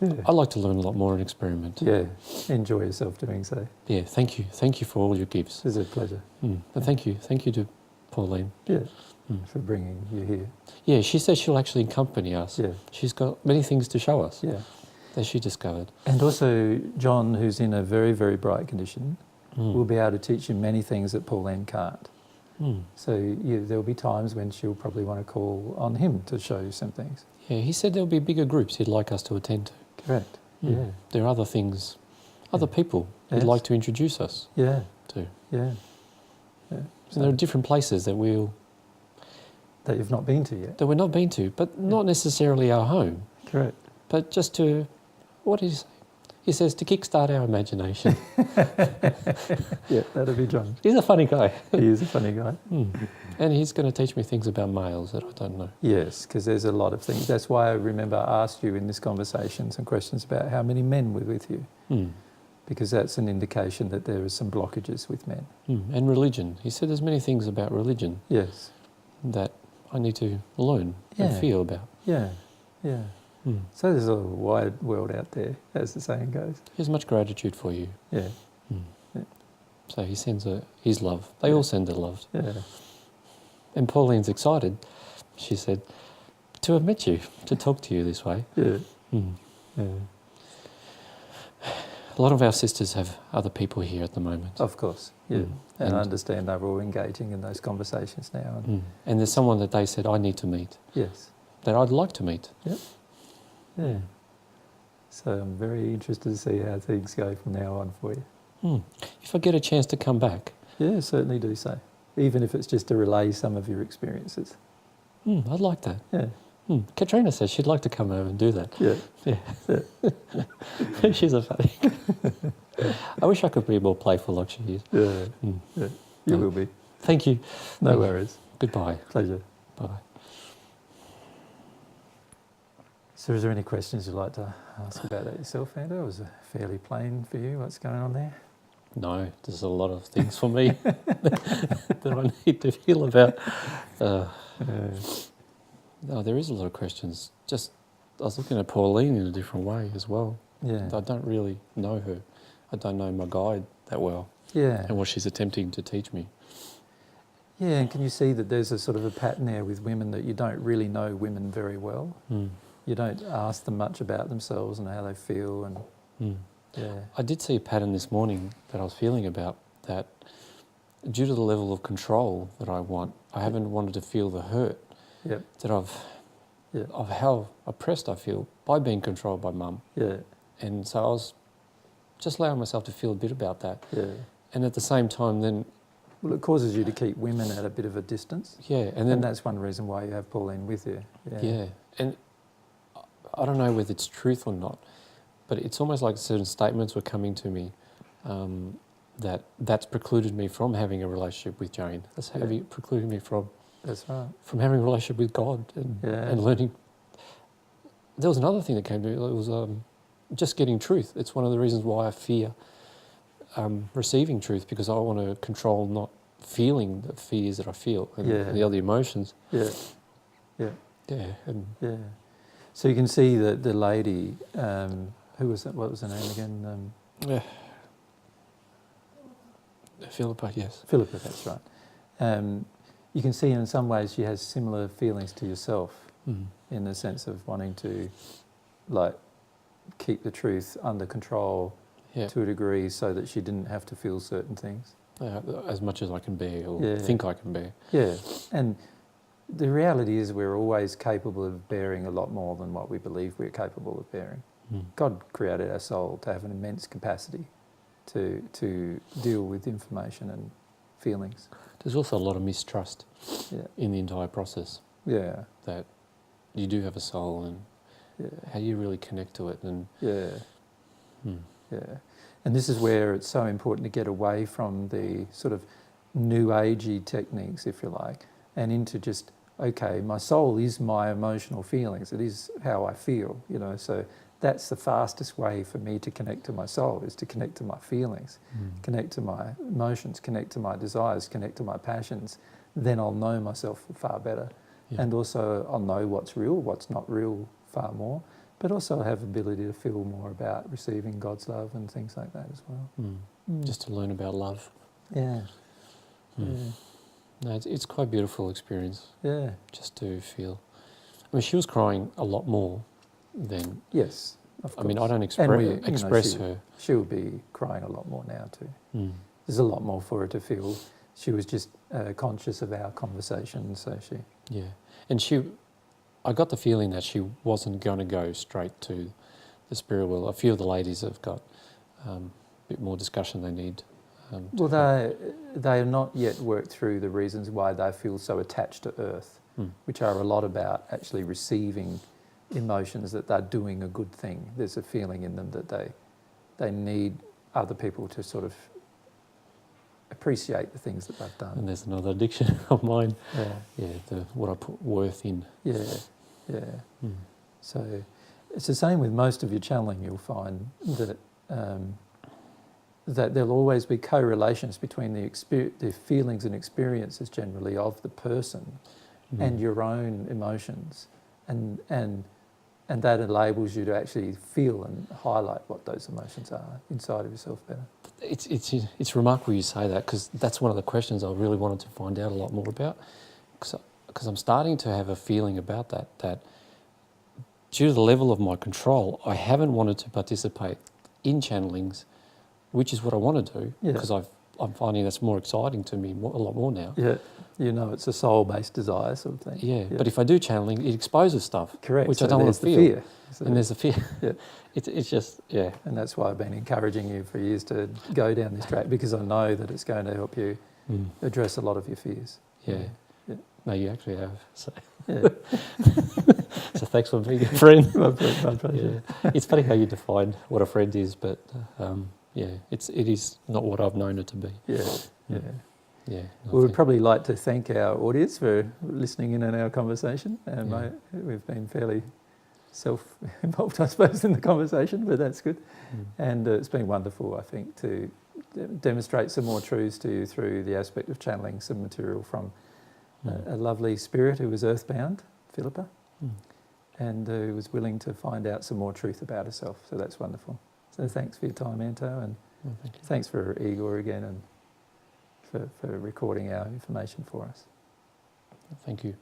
Yeah. I'd like to learn a lot more and experiment. Yeah, enjoy yourself doing so. Yeah, thank you. Thank you for all your gifts. It's a pleasure. And thank you to Pauline. Yeah, for bringing you here. Yeah, she says she'll actually accompany us. Yeah. She's got many things to show us Yeah. that she discovered. And also, John, who's in a very, very bright condition, will be able to teach you many things that Pauline can't. So there'll be times when she'll probably want to call on him to show you some things. Yeah, he said there'll be bigger groups he'd like us to attend to. Correct. Yeah. There are other things, other people he'd Yes. like to introduce us Yeah. to. Yeah. Yeah. So there are different places that that you've not been to yet. we're not been to, but not necessarily our home, Correct. but just to, what is he says, to kickstart our imagination. Yeah, that'll be John. He's a funny guy. He is a funny guy. And he's going to teach me things about males that I don't know. Yes, because there's a lot of things. That's why I remember I asked you in this conversation some questions about how many men were with you, because that's an indication that there are some blockages with men. And religion. He said there's many things about religion Yes. that I need to learn and feel about. Yeah, yeah. So there's a wide world out there, as the saying goes. He has much gratitude for you. Yeah, Yeah. So he sends his love. They all send their love. yeah, And Pauline's excited, she said, to have met you, to talk to you this way. yeah, yeah. A lot of our sisters have other people here at the moment. Of course, yeah. And And- I understand they're all engaging in those conversations now. And And there's someone that they said I need to meet, yes, that I'd like to meet. yeah. So I'm very interested to see how things go from now on for you. If I get a chance to come back, Yeah, certainly do so. Even if it's just to relay some of your experiences. I'd like that. Yeah, Katrina says she'd like to come over and do that. yeah, Yeah. She's a funny. I wish I could be more playful like she is. yeah, yeah. You will be. Thank you. No worries. Goodbye. Pleasure. Bye. So is there any questions you'd like to ask about that yourself, Andrew? Or was it fairly plain for you what's going on there? No, there's a lot of things for me that I need to feel about. No, there is a lot of questions. Just, I was looking at Pauline in a different way as well. Yeah. I don't really know her. I don't know my guide that well Yeah. and what she's attempting to teach me. Yeah, and can you see that there's a sort of a pattern there with women that you don't really know women very well? You don't ask them much about themselves and how they feel and yeah. I did see a pattern this morning that I was feeling about, that due to the level of control that I want, I haven't wanted to feel the hurt Yep. that of how oppressed I feel by being controlled by mum. Yeah. And so I was just allowing myself to feel a bit about that. Yeah. And at the same time then, Well, it causes you to keep women at a bit of a distance. and then And that's one reason why you have Pauline with you. Yeah. and I don't know whether it's truth or not, but it's almost like certain statements were coming to me that's precluded me from having a relationship with Jane. That's precluded me from That's right. having a relationship with God and learning. There was another thing that came to me. It was just getting truth. It's one of the reasons why I fear receiving truth, because I want to control not feeling the fears that I feel and the other emotions. Yeah. Yeah. Yeah. And Yeah. So you can see that the lady, who was that? What was her name again? Phillipa, yes. Philippa, that's right. You can see in some ways she has similar feelings to yourself in the sense of wanting to, like, keep the truth under control to a degree so that she didn't have to feel certain things. As much as I can bear, or Yeah. think I can bear. Yeah, and the reality is we're always capable of bearing a lot more than what we believe we're capable of bearing. God created our soul to have an immense capacity to deal with information and feelings. There's also a lot of mistrust in the entire process. Yeah. That you do have a soul, and how do you really connect to it? And and this is where it's so important to get away from the sort of new agey techniques, if you like, and into just, okay, my soul is my emotional feelings. It is how I feel, you know. So that's the fastest way for me to connect to my soul, is to connect to my feelings, connect to my emotions, connect to my desires, connect to my passions. Then I'll know myself far better. And also I'll know what's real, what's not real far more, but also have ability to feel more about receiving God's love and things like that as well. Just to learn about love. Yeah. No, it's quite a beautiful experience. Yeah. Just to feel. I mean, she was crying a lot more than. Yes, of course. I mean, I don't express her. She'll be crying a lot more now too. There's a lot more for her to feel. She was just conscious of our conversation, so she. Yeah, and I got the feeling that she wasn't going to go straight to the spirit world. A few of the ladies have got a bit more discussion they need. Well, they have not yet worked through the reasons why they feel so attached to Earth, which are a lot about actually receiving emotions that they're doing a good thing. There's a feeling in them that they need other people to sort of appreciate the things that they've done. And there's another addiction of mine. What I put worth in. So it's the same with most of your channeling. You'll find that that there'll always be correlations between the feelings and experiences generally of the person and your own emotions, and that enables you to actually feel and highlight what those emotions are inside of yourself better. It's remarkable you say that, because that's one of the questions I really wanted to find out a lot more about, because I'm starting to have a feeling about that due to the level of my control, I haven't wanted to participate in channelings, which is what I want to do, because I'm finding that's more exciting to me a lot more now. Yeah, you know, it's a soul-based desire sort of thing. Yeah, but if I do channeling, it exposes stuff, correct, which so I don't want to feel. Fear. And there's a fear. Yeah. It's just, And that's why I've been encouraging you for years to go down this track, because I know that it's going to help you address a lot of your fears. Yeah. No, you actually have. So, Yeah. so thanks for being a friend. My pleasure. Yeah. It's funny how you define what a friend is, but it is not what I've known it to be. Yeah. We would probably like to thank our audience for listening in on our conversation. We've been fairly self-involved, I suppose, in the conversation, but that's good. And it's been wonderful, I think, to demonstrate some more truths to you through the aspect of channeling some material from a lovely spirit who was earthbound, Philippa, and who was willing to find out some more truth about herself. So that's wonderful. So thanks for your time, Anto, and thanks for Igor again, and for recording our information for us. Thank you.